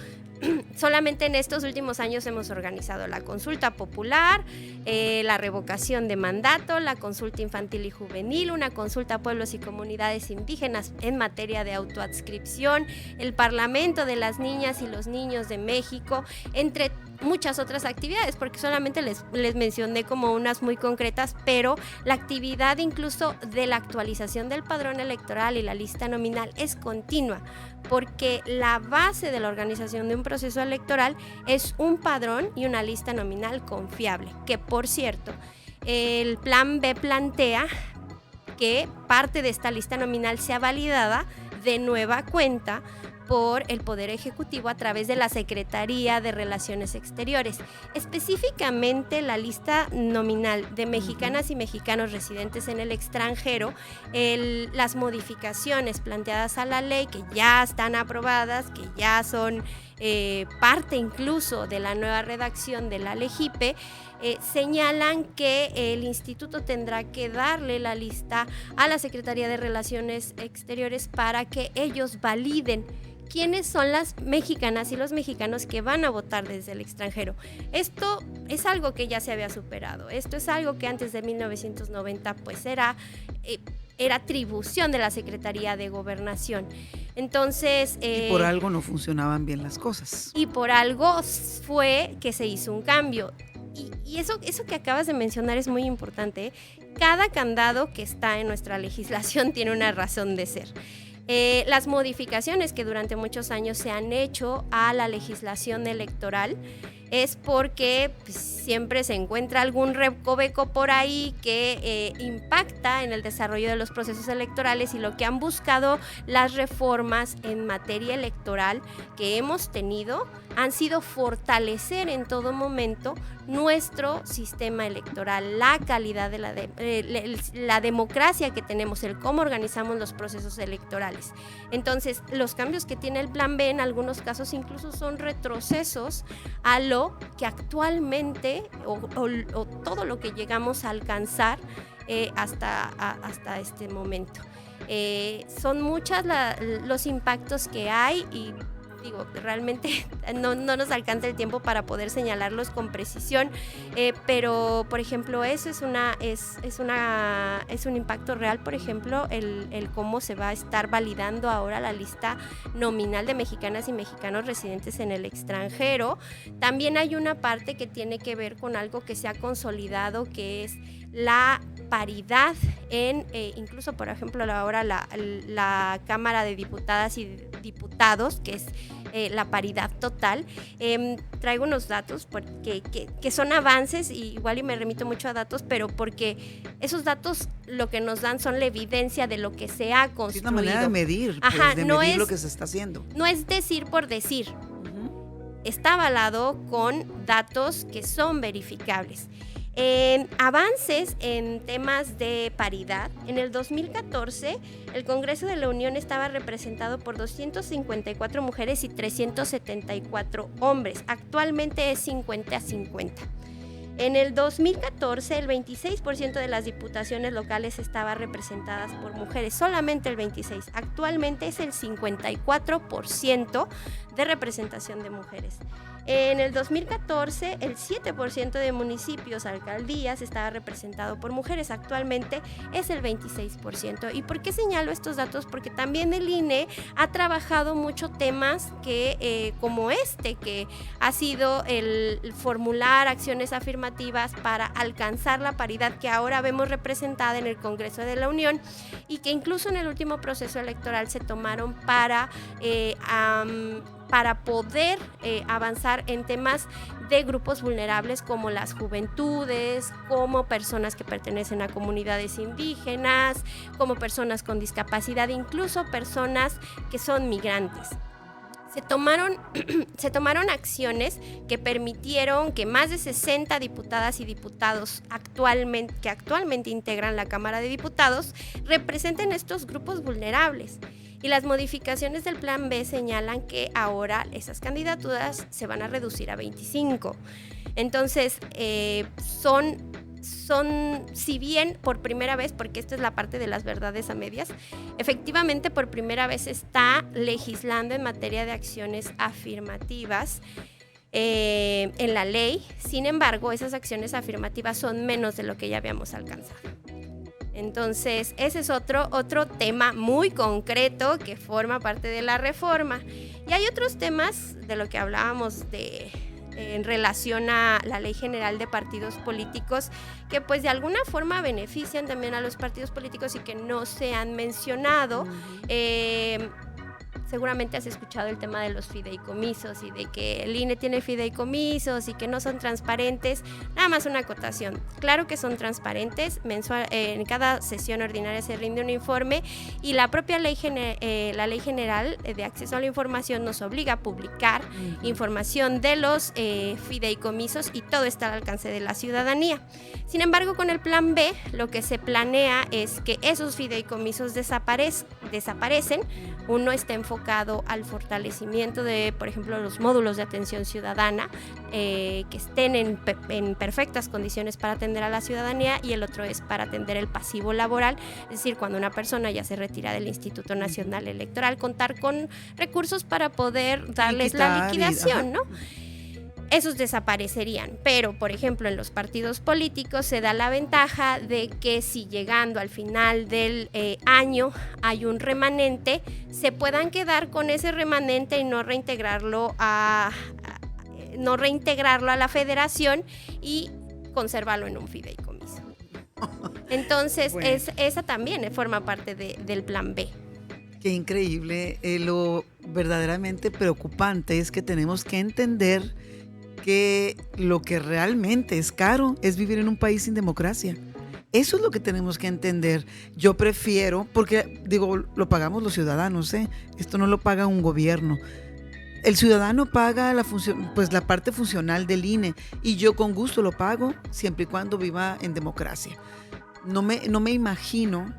solamente en estos últimos años hemos organizado la consulta popular, la revocación de mandato, la consulta infantil y juvenil, una consulta a pueblos y comunidades indígenas en materia de autoadscripción, el Parlamento de las Niñas y los Niños de México, entre muchas otras actividades, porque solamente les mencioné como unas muy concretas, pero la actividad incluso de la actualización del padrón electoral y la lista nominal es continua, porque la base de la organización de un proceso electoral es un padrón y una lista nominal confiable, que por cierto, el Plan B plantea que parte de esta lista nominal sea validada de nueva cuenta por el Poder Ejecutivo a través de la Secretaría de Relaciones Exteriores. Específicamente la lista nominal de mexicanas y mexicanos residentes en el extranjero, las modificaciones planteadas a la ley que ya están aprobadas, que ya son parte incluso de la nueva redacción de la LEGIPE, señalan que el instituto tendrá que darle la lista a la Secretaría de Relaciones Exteriores para que ellos validen quiénes son las mexicanas y los mexicanos que van a votar desde el extranjero. Esto es algo que ya se había superado. Esto es algo que antes de 1990 pues era atribución de la Secretaría de Gobernación. Entonces, y por algo no funcionaban bien las cosas. Y por algo fue que se hizo un cambio. Y eso que acabas de mencionar es muy importante. Cada candado que está en nuestra legislación tiene una razón de ser. Las modificaciones que durante muchos años se han hecho a la legislación electoral es porque pues, siempre se encuentra algún recoveco por ahí que impacta en el desarrollo de los procesos electorales, y lo que han buscado las reformas en materia electoral que hemos tenido han sido fortalecer en todo momento nuestro sistema electoral, la calidad de la democracia que tenemos, el cómo organizamos los procesos electorales. Entonces, los cambios que tiene el Plan B en algunos casos incluso son retrocesos a lo que actualmente o todo lo que llegamos a alcanzar hasta este momento. Son muchos los impactos que hay y digo, realmente no nos alcanza el tiempo para poder señalarlos con precisión, pero por ejemplo eso es un impacto real, por ejemplo, el cómo se va a estar validando ahora la lista nominal de mexicanas y mexicanos residentes en el extranjero. También hay una parte que tiene que ver con algo que se ha consolidado, que es la paridad en, incluso por ejemplo ahora la Cámara de Diputadas y Diputados, que es la paridad total. Traigo unos datos que son avances, y igual y me remito mucho a datos, pero porque esos datos lo que nos dan son la evidencia de lo que se ha construido. Es una manera de medir, pues, Ajá, de no medir es, lo que se está haciendo. No es decir por decir. Está avalado con datos que son verificables. Avances en temas de paridad. En el 2014, el Congreso de la Unión estaba representado por 254 mujeres y 374 hombres. Actualmente es 50-50. En el 2014, el 26% de las diputaciones locales estaba representadas por mujeres, solamente el 26%. Actualmente es el 54% de representación de mujeres. En el 2014, el 7% de municipios, alcaldías, estaba representado por mujeres. Actualmente es el 26%. ¿Y por qué señalo estos datos? Porque también el INE ha trabajado mucho temas que, como que ha sido el formular acciones afirmativas para alcanzar la paridad que ahora vemos representada en el Congreso de la Unión, y que incluso en el último proceso electoral se tomaron para poder avanzar en temas de grupos vulnerables como las juventudes, como personas que pertenecen a comunidades indígenas, como personas con discapacidad, incluso personas que son migrantes. Se tomaron acciones que permitieron que más de 60 diputadas y diputados que actualmente integran la Cámara de Diputados representen estos grupos vulnerables. Y las modificaciones del Plan B señalan que ahora esas candidaturas se van a reducir a 25. Entonces, si bien por primera vez, porque esta es la parte de las verdades a medias, efectivamente por primera vez se está legislando en materia de acciones afirmativas en la ley. Sin embargo, esas acciones afirmativas son menos de lo que ya habíamos alcanzado. Entonces, ese es otro tema muy concreto que forma parte de la reforma. Y hay otros temas de lo que hablábamos en relación a la Ley General de Partidos Políticos, que pues de alguna forma benefician también a los partidos políticos y que no se han mencionado. Seguramente has escuchado el tema de los fideicomisos y de que el INE tiene fideicomisos y que no son transparentes. Nada más una acotación. Claro que son transparentes. En cada sesión ordinaria se rinde un informe, y la propia ley general de acceso a la información nos obliga a publicar información de los fideicomisos, y todo está al alcance de la ciudadanía. Sin embargo, con el Plan B, lo que se planea es que esos fideicomisos desaparecen. Uno está enfocado al fortalecimiento de, por ejemplo, los módulos de atención ciudadana, que estén en perfectas condiciones para atender a la ciudadanía, y el otro es para atender el pasivo laboral, es decir, cuando una persona ya se retira del Instituto Nacional Electoral, contar con recursos para poder darles la liquidación, ¿no? Esos desaparecerían, pero por ejemplo en los partidos políticos se da la ventaja de que si llegando al final del año hay un remanente, se puedan quedar con ese remanente y no reintegrarlo a la federación y conservarlo en un fideicomiso. Entonces, bueno, esa también forma parte del Plan B. Qué increíble. Lo verdaderamente preocupante es que tenemos que entender que lo que realmente es caro es vivir en un país sin democracia. Eso es lo que tenemos que entender. Yo prefiero, porque digo, lo pagamos los ciudadanos, esto no lo paga un gobierno. El ciudadano paga la parte funcional del INE, y yo con gusto lo pago siempre y cuando viva en democracia. No me imagino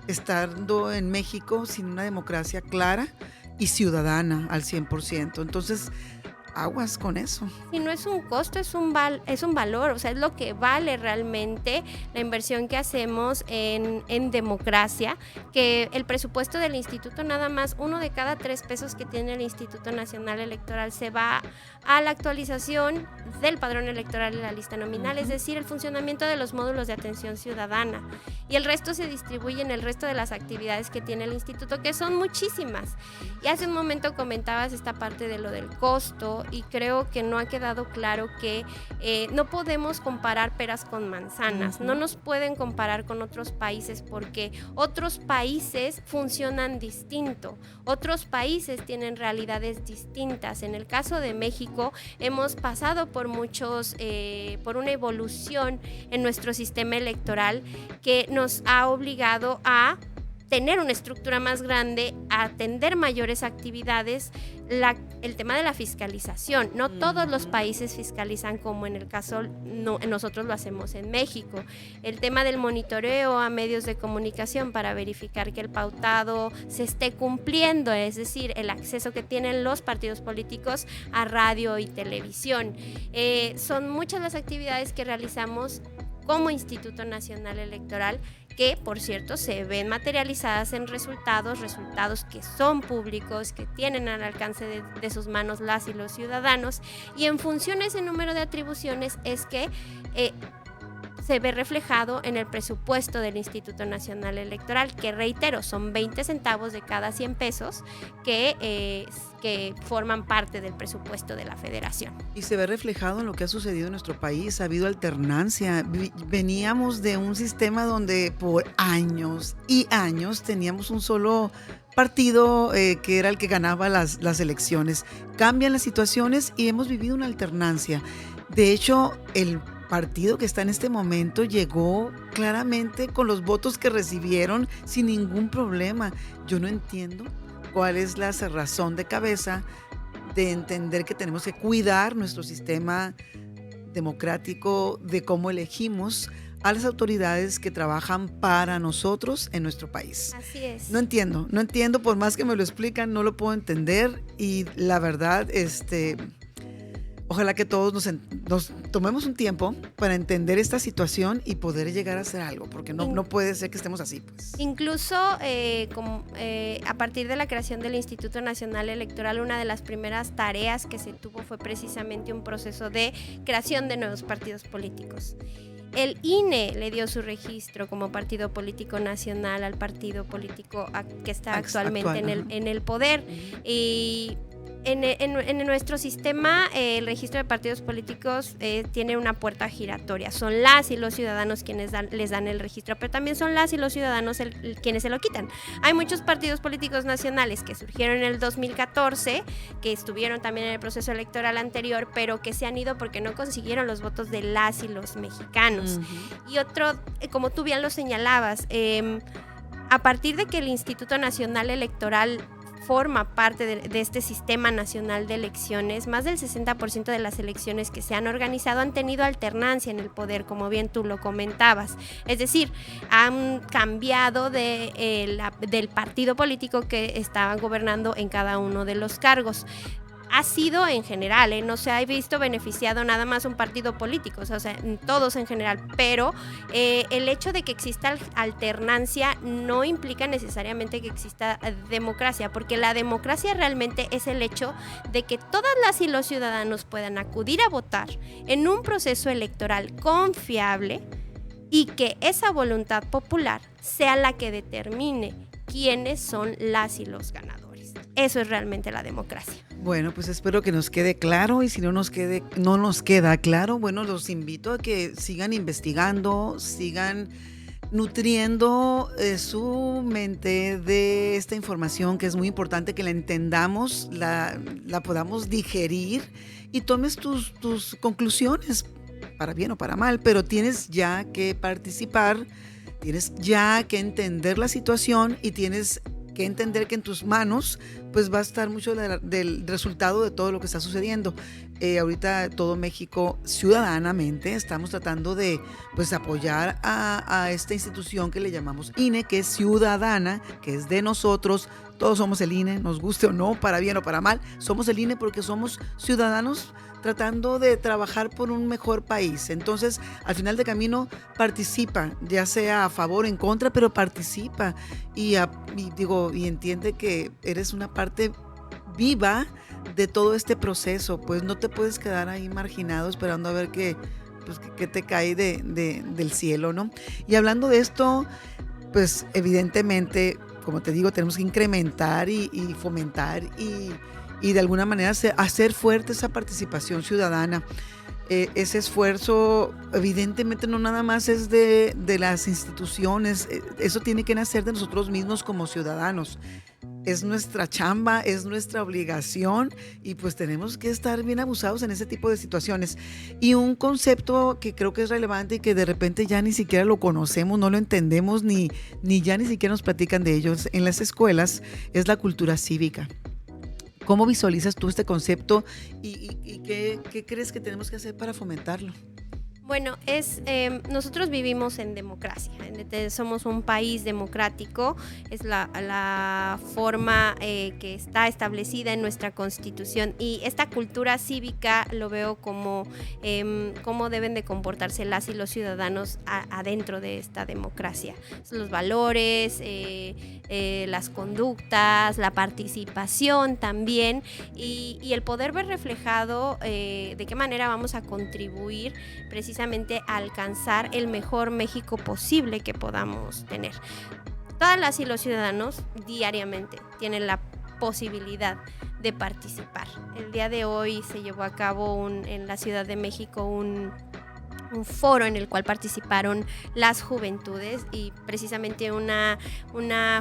estando en México sin una democracia clara y ciudadana al 100%. Entonces, aguas con eso. Y no es un costo, es un valor, o sea, es lo que vale realmente la inversión que hacemos en democracia, que el presupuesto del instituto, nada más 1 de cada 3 pesos que tiene el Instituto Nacional Electoral se va a la actualización del padrón electoral y la lista nominal, es decir, el funcionamiento de los módulos de atención ciudadana, y el resto se distribuye en el resto de las actividades que tiene el instituto, que son muchísimas. Y hace un momento comentabas esta parte de lo del costo, y creo que no ha quedado claro que no podemos comparar peras con manzanas, no nos pueden comparar con otros países porque otros países funcionan distinto, otros países tienen realidades distintas. En el caso de México hemos pasado por por una evolución en nuestro sistema electoral que nos ha obligado a tener una estructura más grande, a atender mayores actividades, el tema de la fiscalización. No todos los países fiscalizan como en el caso, nosotros lo hacemos en México. El tema del monitoreo a medios de comunicación para verificar que el pautado se esté cumpliendo, es decir, el acceso que tienen los partidos políticos a radio y televisión. Son muchas las actividades que realizamos como Instituto Nacional Electoral, que por cierto se ven materializadas en resultados que son públicos, que tienen al alcance de sus manos las y los ciudadanos, y en función de ese número de atribuciones es que se ve reflejado en el presupuesto del Instituto Nacional Electoral, que reitero, son 20 centavos de cada 100 pesos que forman parte del presupuesto de la Federación. Y se ve reflejado en lo que ha sucedido en nuestro país. Ha habido alternancia. Veníamos de un sistema donde por años y años teníamos un solo partido que era el que ganaba las elecciones. Cambian las situaciones y hemos vivido una alternancia. De hecho, el partido que está en este momento llegó claramente con los votos que recibieron sin ningún problema. Yo no entiendo cuál es la cerrazón de cabeza de entender que tenemos que cuidar nuestro sistema democrático, de cómo elegimos a las autoridades que trabajan para nosotros en nuestro país. Así es. No entiendo, por más que me lo explican, no lo puedo entender, y la verdad, ojalá que todos nos tomemos un tiempo para entender esta situación y poder llegar a hacer algo, porque no puede ser que estemos así, pues. Incluso a partir de la creación del Instituto Nacional Electoral, una de las primeras tareas que se tuvo fue precisamente un proceso de creación de nuevos partidos políticos. El INE le dio su registro como partido político nacional al partido político que está actualmente en el poder, y en nuestro sistema el registro de partidos políticos tiene una puerta giratoria. Son las y los ciudadanos quienes les dan el registro, pero también son las y los ciudadanos quienes se lo quitan. Hay muchos partidos políticos nacionales que surgieron en el 2014, que estuvieron también en el proceso electoral anterior, pero que se han ido porque no consiguieron los votos de las y los mexicanos. Y otro, como tú bien lo señalabas, a partir de que el Instituto Nacional Electoral forma parte de este sistema nacional de elecciones, más del 60% de las elecciones que se han organizado han tenido alternancia en el poder, como bien tú lo comentabas. Es decir, han cambiado del partido político que estaba gobernando en cada uno de los cargos. Ha sido en general, no se ha visto beneficiado nada más un partido político, o sea, todos en general, pero el hecho de que exista alternancia no implica necesariamente que exista democracia, porque la democracia realmente es el hecho de que todas las y los ciudadanos puedan acudir a votar en un proceso electoral confiable y que esa voluntad popular sea la que determine quiénes son las y los ganadores. Eso es realmente la democracia. Bueno, pues espero que nos quede claro, y si no nos queda claro, bueno, los invito a que sigan investigando, sigan nutriendo su mente de esta información, que es muy importante que la entendamos, la podamos digerir y tomes tus conclusiones, para bien o para mal, pero tienes ya que participar, tienes ya que entender la situación y tienes que entender que en tus manos pues va a estar mucho del resultado de todo lo que está sucediendo. Ahorita todo México, ciudadanamente, estamos tratando de pues apoyar a esta institución que le llamamos INE, que es ciudadana, que es de nosotros. Todos somos el INE, nos guste o no, para bien o para mal. Somos el INE porque somos ciudadanos tratando de trabajar por un mejor país. Entonces, al final de camino, participa, ya sea a favor o en contra, pero participa y entiende que eres una parte viva de todo este proceso. Pues no te puedes quedar ahí marginado esperando a ver qué te cae del cielo, ¿no? Y hablando de esto, pues evidentemente, como te digo, tenemos que incrementar y fomentar y de alguna manera hacer fuerte esa participación ciudadana. Ese esfuerzo evidentemente no nada más es de las instituciones, eso tiene que nacer de nosotros mismos como ciudadanos. Es nuestra chamba, es nuestra obligación y pues tenemos que estar bien abusados en ese tipo de situaciones. Y un concepto que creo que es relevante y que de repente ya ni siquiera lo conocemos, no lo entendemos ni ya ni siquiera nos platican de ellos en las escuelas, es la cultura cívica. ¿Cómo visualizas tú este concepto y qué crees que tenemos que hacer para fomentarlo? Bueno, nosotros vivimos en democracia, somos un país democrático, es la forma que está establecida en nuestra Constitución, y esta cultura cívica lo veo como cómo deben de comportarse las y los ciudadanos adentro de esta democracia. Los valores, las conductas, la participación también, y el poder ver reflejado de qué manera vamos a contribuir precisamente a alcanzar el mejor México posible que podamos tener. Todas las y los ciudadanos diariamente tienen la posibilidad de participar. El día de hoy se llevó a cabo en la Ciudad de México un foro en el cual participaron las juventudes, y precisamente una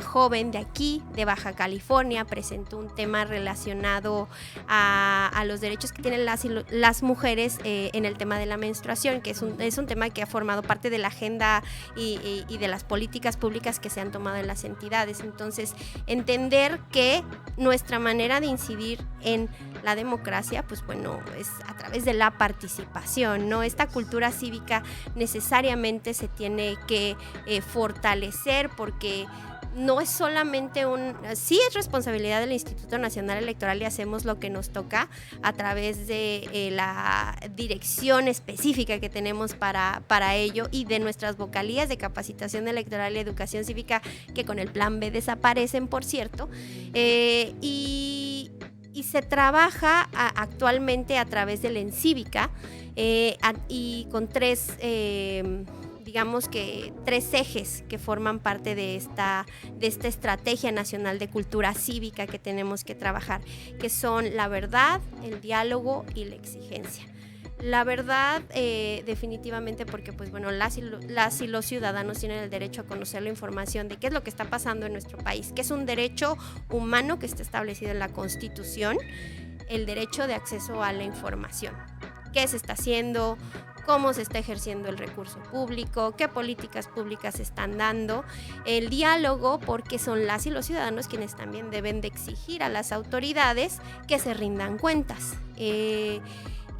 joven de aquí, de Baja California, presentó un tema relacionado a los derechos que tienen las mujeres en el tema de la menstruación, que es un tema que ha formado parte de la agenda y de las políticas públicas que se han tomado en las entidades. Entonces, entender que nuestra manera de incidir en la democracia, pues bueno, es a través de la participación, ¿no? Esta cultura cívica necesariamente se tiene que fortalecer, porque no es solamente sí es responsabilidad del Instituto Nacional Electoral y hacemos lo que nos toca a través de la dirección específica que tenemos para ello, y de nuestras vocalías de capacitación electoral y educación cívica, que con el Plan B desaparecen, por cierto, y se trabaja actualmente a través del ENCívica y con tres ejes que forman parte de esta estrategia nacional de cultura cívica que tenemos que trabajar, que son la verdad, el diálogo y la exigencia. La verdad, definitivamente, porque pues bueno, las y los ciudadanos tienen el derecho a conocer la información de qué es lo que está pasando en nuestro país, que es un derecho humano que está establecido en la Constitución, el derecho de acceso a la información. ¿Qué se está haciendo? ¿Cómo se está ejerciendo el recurso público? ¿Qué políticas públicas se están dando? El diálogo, porque son las y los ciudadanos quienes también deben de exigir a las autoridades que se rindan cuentas.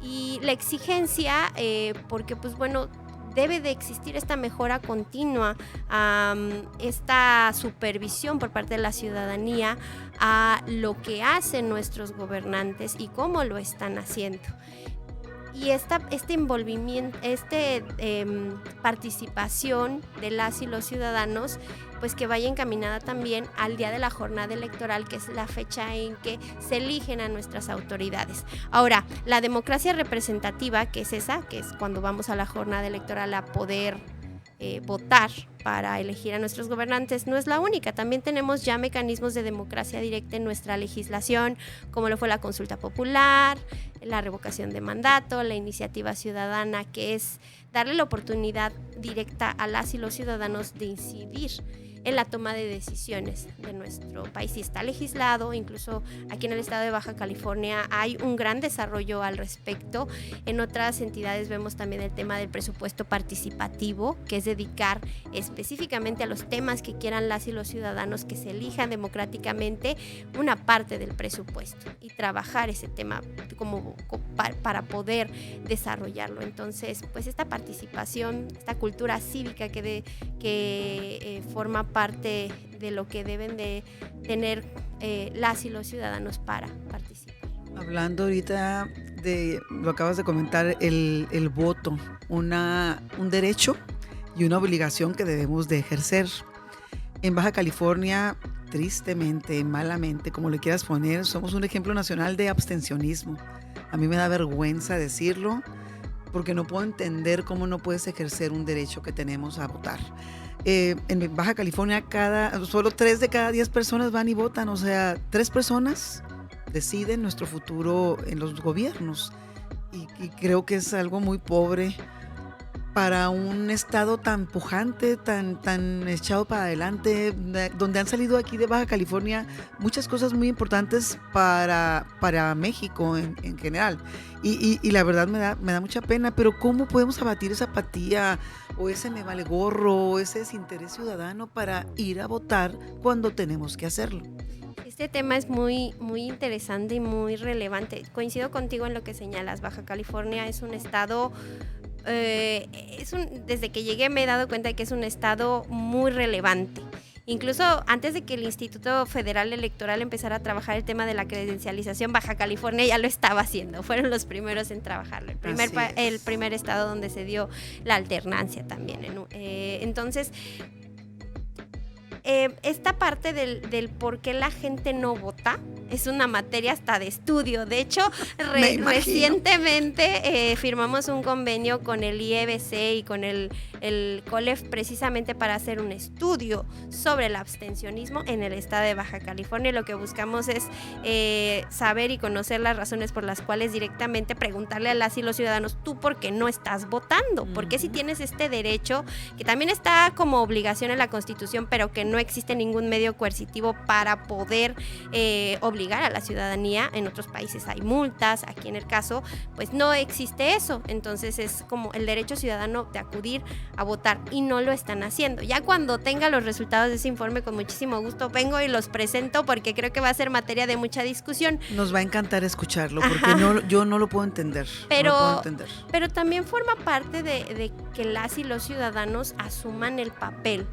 Y la exigencia, porque pues bueno, debe de existir esta mejora continua, esta supervisión por parte de la ciudadanía a lo que hacen nuestros gobernantes y cómo lo están haciendo. Y este envolvimiento, participación de las y los ciudadanos, pues que vaya encaminada también al día de la jornada electoral, que es la fecha en que se eligen a nuestras autoridades. Ahora, la democracia representativa, que es esa, que es cuando vamos a la jornada electoral a poder votar para elegir a nuestros gobernantes, no es la única. También tenemos ya mecanismos de democracia directa en nuestra legislación, como lo fue la consulta popular, la revocación de mandato, la iniciativa ciudadana, que es darle la oportunidad directa a las y los ciudadanos de incidir en la toma de decisiones de nuestro país. Y está legislado, incluso aquí en el estado de Baja California hay un gran desarrollo al respecto. En otras entidades vemos también el tema del presupuesto participativo, que es dedicar específicamente a los temas que quieran las y los ciudadanos, que se elijan democráticamente una parte del presupuesto y trabajar ese tema para poder desarrollarlo. Entonces, pues esta participación, esta cultura cívica que forma parte de lo que deben de tener las y los ciudadanos para participar. Hablando ahorita lo acabas de comentar, el voto, un derecho y una obligación que debemos de ejercer. En Baja California, tristemente, malamente, como le quieras poner, somos un ejemplo nacional de abstencionismo. A mí me da vergüenza decirlo, porque no puedo entender cómo no puedes ejercer un derecho que tenemos a votar. En Baja California solo 3 de cada 10 personas van y votan, o sea, 3 personas deciden nuestro futuro en los gobiernos, y creo que es algo muy pobre para un estado tan pujante, tan echado para adelante, donde han salido aquí de Baja California muchas cosas muy importantes para México en general. Y la verdad me da mucha pena, pero ¿cómo podemos abatir esa apatía o ese me vale gorro o ese desinterés ciudadano para ir a votar cuando tenemos que hacerlo? Este tema es muy, muy interesante y muy relevante. Coincido contigo en lo que señalas. Baja California es un estado... desde que llegué me he dado cuenta de que es un estado muy relevante. Incluso antes de que el Instituto Federal Electoral empezara a trabajar el tema de la credencialización, Baja California ya lo estaba haciendo. Fueron los primeros en trabajarlo. El primer estado donde se dio la alternancia también. Entonces, esta parte del por qué la gente no vota es una materia hasta de estudio. De hecho, recientemente firmamos un convenio con el IEBC y con el COLEF precisamente para hacer un estudio sobre el abstencionismo en el estado de Baja California. Lo que buscamos es saber y conocer las razones por las cuales directamente preguntarle a las y los ciudadanos, ¿tú por qué no estás votando? ¿Por qué si tienes este derecho, que también está como obligación en la Constitución, pero que no existe ningún medio coercitivo para poder obligar a la ciudadanía? En otros países hay multas, aquí en el caso pues no existe eso. Entonces es como el derecho ciudadano de acudir a votar, y no lo están haciendo. Ya cuando tenga los resultados de ese informe, con muchísimo gusto vengo y los presento, porque creo que va a ser materia de mucha discusión. Nos va a encantar escucharlo, porque yo no lo puedo entender. Pero también forma parte de que las y los ciudadanos asuman el papel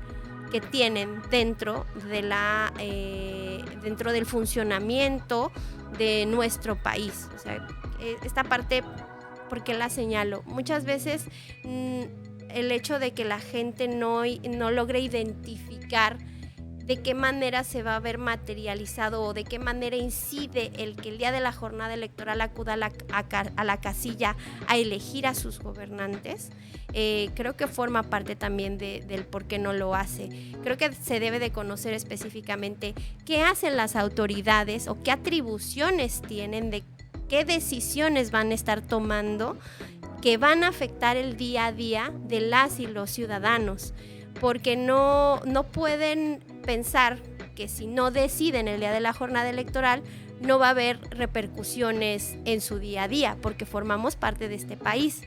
que tienen dentro del funcionamiento de nuestro país. O sea, esta parte, ¿por qué la señalo? Muchas veces el hecho de que la gente no logre identificar de qué manera se va a ver materializado o de qué manera incide el que el día de la jornada electoral acuda a la casilla a elegir a sus gobernantes, creo que forma parte también del por qué no lo hace. Creo que se debe de conocer específicamente qué hacen las autoridades o qué atribuciones tienen, de qué decisiones van a estar tomando que van a afectar el día a día de las y los ciudadanos, porque no pueden pensar que si no deciden el día de la jornada electoral no va a haber repercusiones en su día a día, porque formamos parte de este país.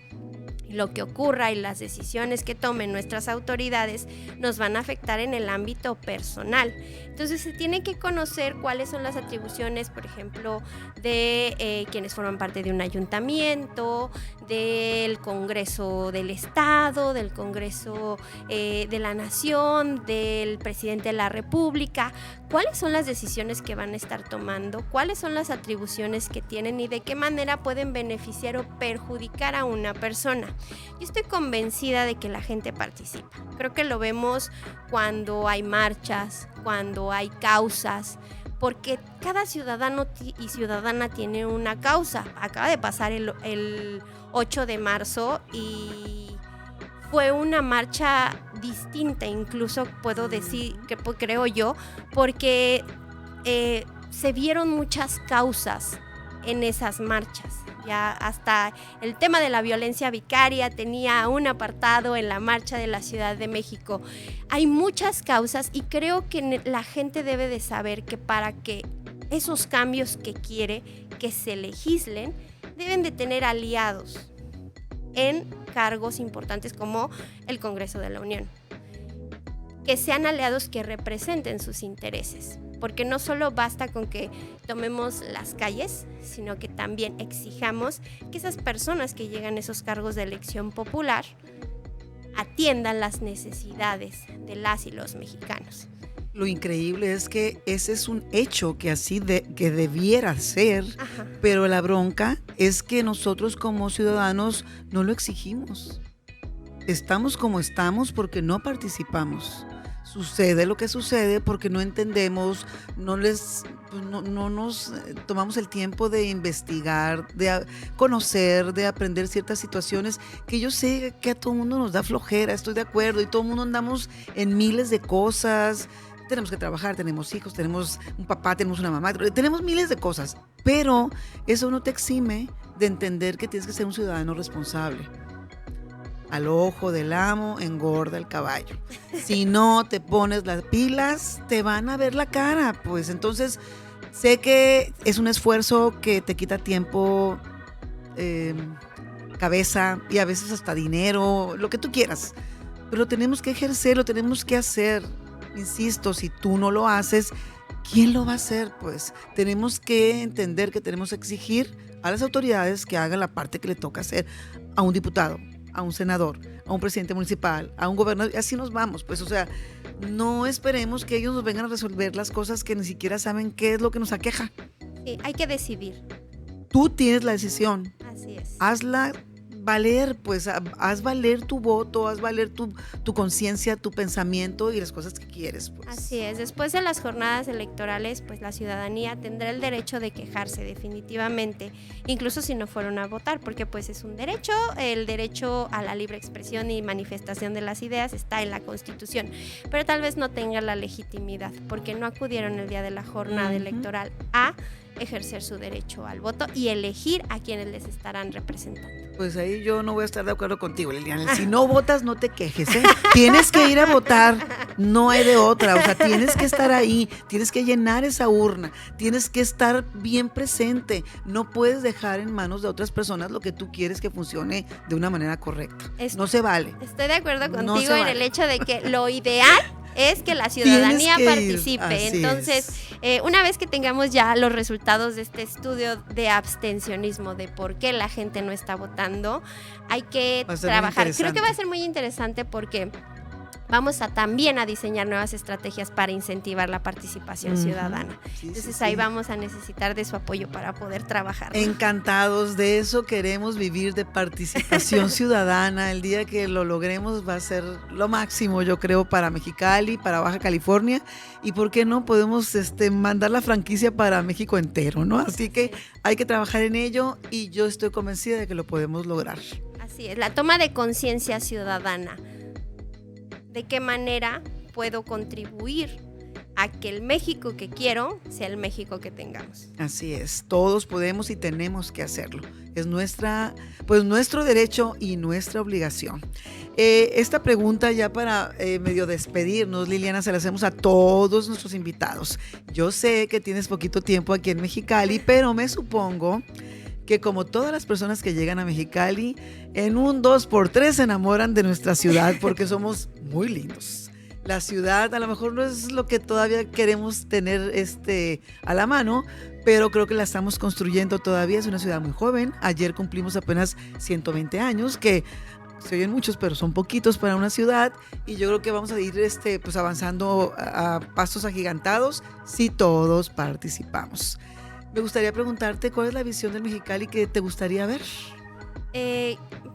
Lo que ocurra y las decisiones que tomen nuestras autoridades nos van a afectar en el ámbito personal. Entonces se tiene que conocer cuáles son las atribuciones, por ejemplo, de quienes forman parte de un ayuntamiento, del Congreso del Estado, del Congreso de la Nación, del presidente de la República. ¿Cuáles son las decisiones que van a estar tomando? ¿Cuáles son las atribuciones que tienen y de qué manera pueden beneficiar o perjudicar a una persona? Yo estoy convencida de que la gente participa. Creo que lo vemos cuando hay marchas, cuando hay causas, porque cada ciudadano y ciudadana tiene una causa. Acaba de pasar el 8 de marzo y fue una marcha distinta, incluso puedo decir, que creo yo, porque se vieron muchas causas en esas marchas. Ya hasta el tema de la violencia vicaria tenía un apartado en la marcha de la Ciudad de México. Hay muchas causas y creo que la gente debe de saber que para que esos cambios que quiere que se legislen, deben de tener aliados en cargos importantes como el Congreso de la Unión. Que sean aliados que representen sus intereses, porque no solo basta con que tomemos las calles, sino que también exijamos que esas personas que llegan a esos cargos de elección popular atiendan las necesidades de las y los mexicanos. Lo increíble es que ese es un hecho que que debiera ser, Ajá. pero la bronca es que nosotros como ciudadanos no lo exigimos. Estamos como estamos porque no participamos. Sucede lo que sucede porque no entendemos, no nos tomamos el tiempo de investigar, de conocer, de aprender ciertas situaciones que yo sé que a todo el mundo nos da flojera, estoy de acuerdo, y todo el mundo andamos en miles de cosas. Tenemos que trabajar, tenemos hijos, tenemos un papá, tenemos una mamá, tenemos miles de cosas, pero eso no te exime de entender que tienes que ser un ciudadano responsable. Al ojo del amo engorda el caballo. Si no te pones las pilas, te van a ver la cara. Pues entonces, sé que es un esfuerzo que te quita tiempo, cabeza y a veces hasta dinero, lo que tú quieras. Pero tenemos que ejercerlo, tenemos que hacer. Insisto, si tú no lo haces, ¿quién lo va a hacer? Pues tenemos que entender que tenemos que exigir a las autoridades que hagan la parte que le toca hacer a un diputado, a un senador, a un presidente municipal, a un gobernador, y así nos vamos, pues, o sea, no esperemos que ellos nos vengan a resolver las cosas que ni siquiera saben qué es lo que nos aqueja. Sí, hay que decidir. Tú tienes la decisión. Así es. Hazla valer, pues, haz valer tu voto, haz valer tu conciencia, tu pensamiento y las cosas que quieres, pues. Así es, después de las jornadas electorales, pues la ciudadanía tendrá el derecho de quejarse definitivamente, incluso si no fueron a votar, porque pues es un derecho, el derecho a la libre expresión y manifestación de las ideas está en la Constitución, pero tal vez no tenga la legitimidad, porque no acudieron el día de la jornada electoral a ejercer su derecho al voto y elegir a quienes les estarán representando. Pues ahí yo no voy a estar de acuerdo contigo, Liliana. Si no votas, no te quejes, ¿eh? Tienes que ir a votar, no hay de otra. O sea, tienes que estar ahí, tienes que llenar esa urna, tienes que estar bien presente. No puedes dejar en manos de otras personas lo que tú quieres que funcione de una manera correcta. No se vale. Estoy de acuerdo No contigo se en vale. el hecho de que lo ideal es que la ciudadanía participe. Así Entonces, una vez que tengamos ya los resultados de este estudio de abstencionismo, de por qué la gente no está votando, hay que trabajar. Creo que va a ser muy interesante porque vamos a también a diseñar nuevas estrategias para incentivar la participación ciudadana. Sí, Entonces ahí vamos a necesitar de su apoyo para poder trabajar, ¿no? Encantados, de eso queremos vivir, de participación ciudadana. El día que lo logremos va a ser lo máximo, yo creo, para Mexicali, para Baja California, y por qué no podemos mandar la franquicia para México entero, ¿no? Así que hay que trabajar en ello y yo estoy convencida de que lo podemos lograr. Así es, la toma de conciencia ciudadana. ¿De qué manera puedo contribuir a que el México que quiero sea el México que tengamos? Así es, todos podemos y tenemos que hacerlo. Es nuestro derecho y nuestra obligación. Esta pregunta ya para medio despedirnos, Liliana, se la hacemos a todos nuestros invitados. Yo sé que tienes poquito tiempo aquí en Mexicali, pero me supongo que como todas las personas que llegan a Mexicali, en un 2x3 se enamoran de nuestra ciudad porque somos muy lindos. La ciudad a lo mejor no es lo que todavía queremos tener a la mano, pero creo que la estamos construyendo todavía. Es una ciudad muy joven. Ayer cumplimos apenas 120 años, que se oyen muchos, pero son poquitos para una ciudad, y yo creo que vamos a ir pues avanzando a pasos agigantados si todos participamos. Me gustaría preguntarte, ¿cuál es la visión del Mexicali que te gustaría ver?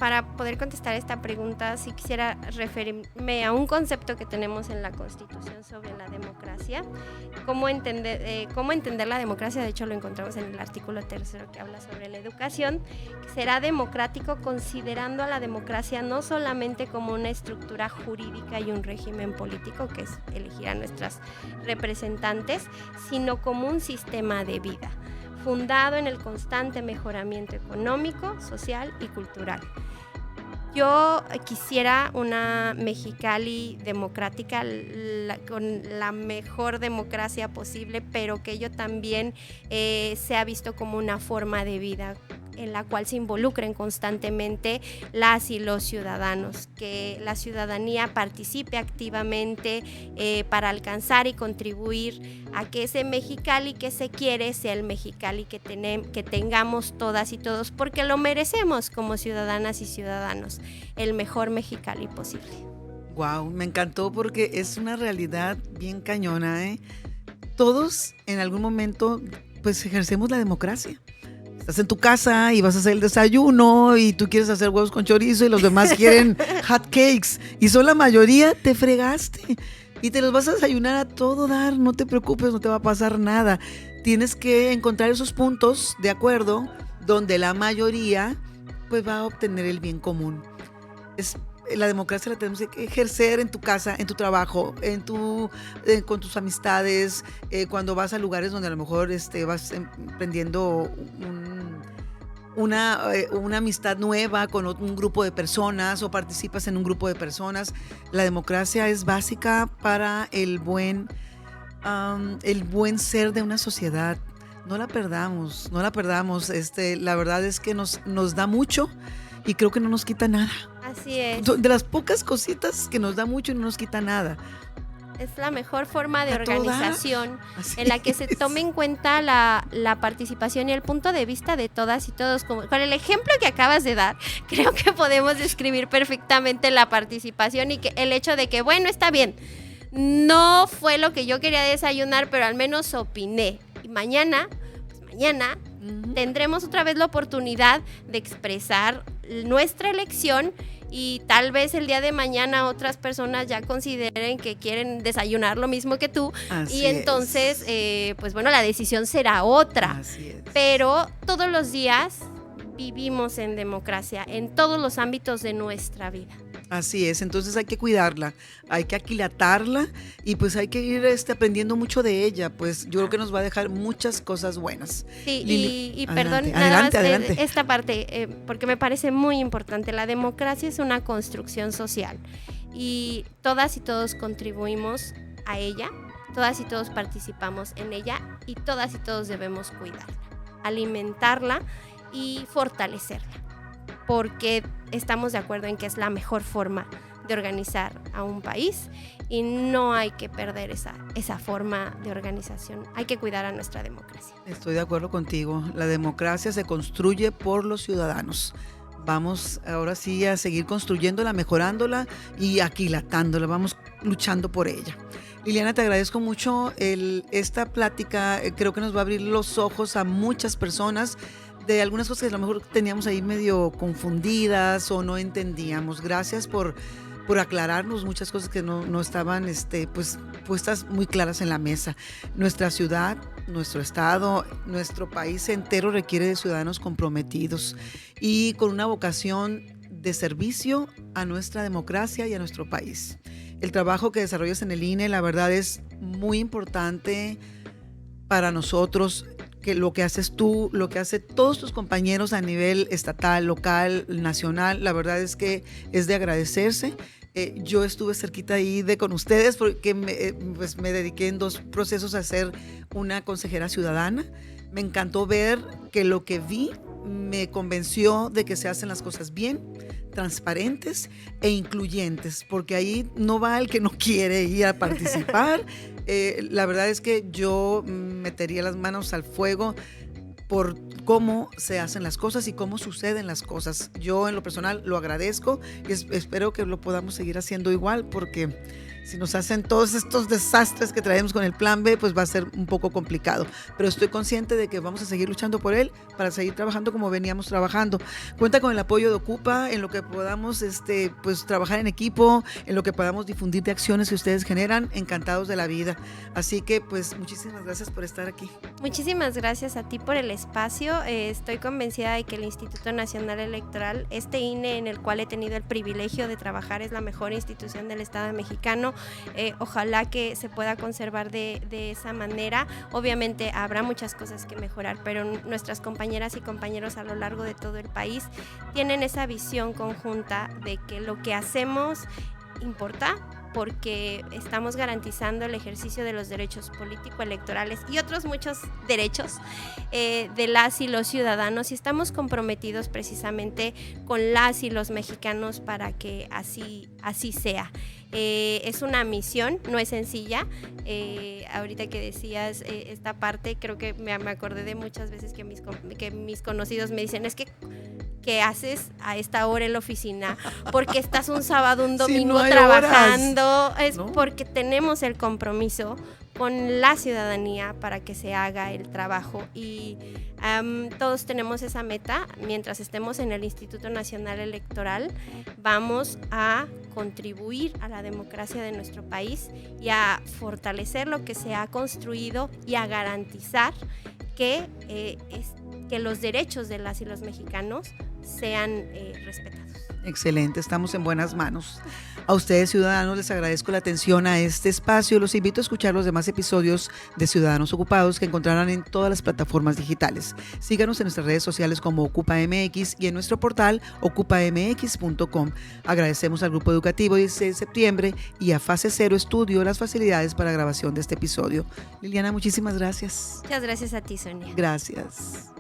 Para poder contestar esta pregunta, sí quisiera referirme a un concepto que tenemos en la Constitución sobre la democracia. ¿Cómo entender la democracia? De hecho, lo encontramos en el artículo 3 que habla sobre la educación. Que será democrático considerando a la democracia no solamente como una estructura jurídica y un régimen político, que es elegir a nuestros representantes, sino como un sistema de vida fundado en el constante mejoramiento económico, social y cultural. Yo quisiera una Mexicali democrática, con la mejor democracia posible, pero que ello también sea visto como una forma de vida en la cual se involucren constantemente las y los ciudadanos, que la ciudadanía participe activamente para alcanzar y contribuir a que ese Mexicali que se quiere sea el Mexicali que tengamos todas y todos, porque lo merecemos como ciudadanas y ciudadanos, el mejor Mexicali posible. Wow, me encantó porque es una realidad bien cañona, ¿eh? Todos en algún momento pues ejercemos la democracia. Estás en tu casa y vas a hacer el desayuno y tú quieres hacer huevos con chorizo y los demás quieren hot cakes y son la mayoría, te fregaste y te los vas a desayunar a todo dar, no te preocupes, no te va a pasar nada. Tienes que encontrar esos puntos de acuerdo donde la mayoría pues va a obtener el bien común. La democracia la tenemos que ejercer en tu casa, en tu trabajo, con tus amistades, cuando vas a lugares donde a lo mejor vas emprendiendo una amistad nueva con un grupo de personas o participas en un grupo de personas. La democracia es básica para el buen ser de una sociedad. No la perdamos. La verdad es que nos da mucho y creo que no nos quita nada. Así es. De las pocas cositas que nos da mucho y no nos quita nada. Es la mejor forma de organización en la que se es. tome en cuenta la participación y el punto de vista de todas y todos. Con el ejemplo que acabas de dar, creo que podemos describir perfectamente la participación y que el hecho de que, bueno, está bien, no fue lo que yo quería desayunar, pero al menos opiné. Y mañana tendremos otra vez la oportunidad de expresar nuestra elección y tal vez el día de mañana otras personas ya consideren que quieren desayunar lo mismo que tú. Así y entonces, pues bueno, la decisión será otra. Así es. Pero todos los días vivimos en democracia, en todos los ámbitos de nuestra vida. Así es, entonces hay que cuidarla, hay que aquilatarla y pues hay que ir aprendiendo mucho de ella, pues yo creo que nos va a dejar muchas cosas buenas. Sí, y adelante, perdón, adelante, nada más adelante. esta parte, porque me parece muy importante. La democracia es una construcción social y todas y todos contribuimos a ella, todas y todos participamos en ella y todas y todos debemos cuidarla, alimentarla y fortalecerla, porque estamos de acuerdo en que es la mejor forma de organizar a un país y no hay que perder esa forma de organización. Hay que cuidar a nuestra democracia. Estoy de acuerdo contigo, la democracia se construye por los ciudadanos. Vamos ahora sí a seguir construyéndola, mejorándola y aquilatándola, vamos luchando por ella. Liliana, te agradezco mucho esta plática, creo que nos va a abrir los ojos a muchas personas de algunas cosas que a lo mejor teníamos ahí medio confundidas o no entendíamos. Gracias por aclararnos muchas cosas que no estaban pues puestas muy claras en la mesa. Nuestra ciudad, nuestro estado, nuestro país entero requiere de ciudadanos comprometidos y con una vocación de servicio a nuestra democracia y a nuestro país. El trabajo que desarrollas en el INE, la verdad, es muy importante para nosotros, que lo que haces tú, lo que hacen todos tus compañeros a nivel estatal, local, nacional, la verdad es que es de agradecerse. Yo estuve cerquita ahí con ustedes porque me dediqué en 2 procesos a ser una consejera ciudadana. Me encantó ver que lo que vi me convenció de que se hacen las cosas bien, transparentes e incluyentes, porque ahí no va el que no quiere ir a participar. La verdad es que yo metería las manos al fuego por cómo se hacen las cosas y cómo suceden las cosas. Yo en lo personal lo agradezco y espero que lo podamos seguir haciendo igual, porque si nos hacen todos estos desastres que traemos con el plan B, pues va a ser un poco complicado. Pero estoy consciente de que vamos a seguir luchando por él para seguir trabajando como veníamos trabajando. Cuenta con el apoyo de Ocupa en lo que podamos pues trabajar en equipo, en lo que podamos difundir de acciones que ustedes generan. Encantados de la vida. Así que pues muchísimas gracias por estar aquí. Muchísimas gracias a ti por el espacio. Estoy convencida de que el Instituto Nacional Electoral, INE en el cual he tenido el privilegio de trabajar, es la mejor institución del Estado mexicano. Ojalá que se pueda conservar de esa manera. Obviamente habrá muchas cosas que mejorar, pero nuestras compañeras y compañeros a lo largo de todo el país tienen esa visión conjunta de que lo que hacemos importa, porque estamos garantizando el ejercicio de los derechos político-electorales y otros muchos derechos de las y los ciudadanos, y estamos comprometidos precisamente con las y los mexicanos para que así sea. Es una misión, no es sencilla. Ahorita que decías esta parte, creo que me acordé de muchas veces que mis conocidos me dicen, es que ¿qué haces a esta hora en la oficina? Porque estás un sábado, un domingo no hay trabajando. horas. Es ¿No? porque tenemos el compromiso con la ciudadanía para que se haga el trabajo, y todos tenemos esa meta. Mientras estemos en el Instituto Nacional Electoral, vamos a contribuir a la democracia de nuestro país y a fortalecer lo que se ha construido y a garantizar que los derechos de las y los mexicanos sean respetados. Excelente, estamos en buenas manos. A ustedes, ciudadanos, les agradezco la atención a este espacio. Los invito a escuchar los demás episodios de Ciudadanos Ocupados que encontrarán en todas las plataformas digitales. Síganos en nuestras redes sociales como OcupaMX y en nuestro portal ocupamx.com. Agradecemos al Grupo Educativo 16 de septiembre y a Fase Cero Estudio las facilidades para grabación de este episodio. Liliana, muchísimas gracias. Muchas gracias a ti, Sonia. Gracias.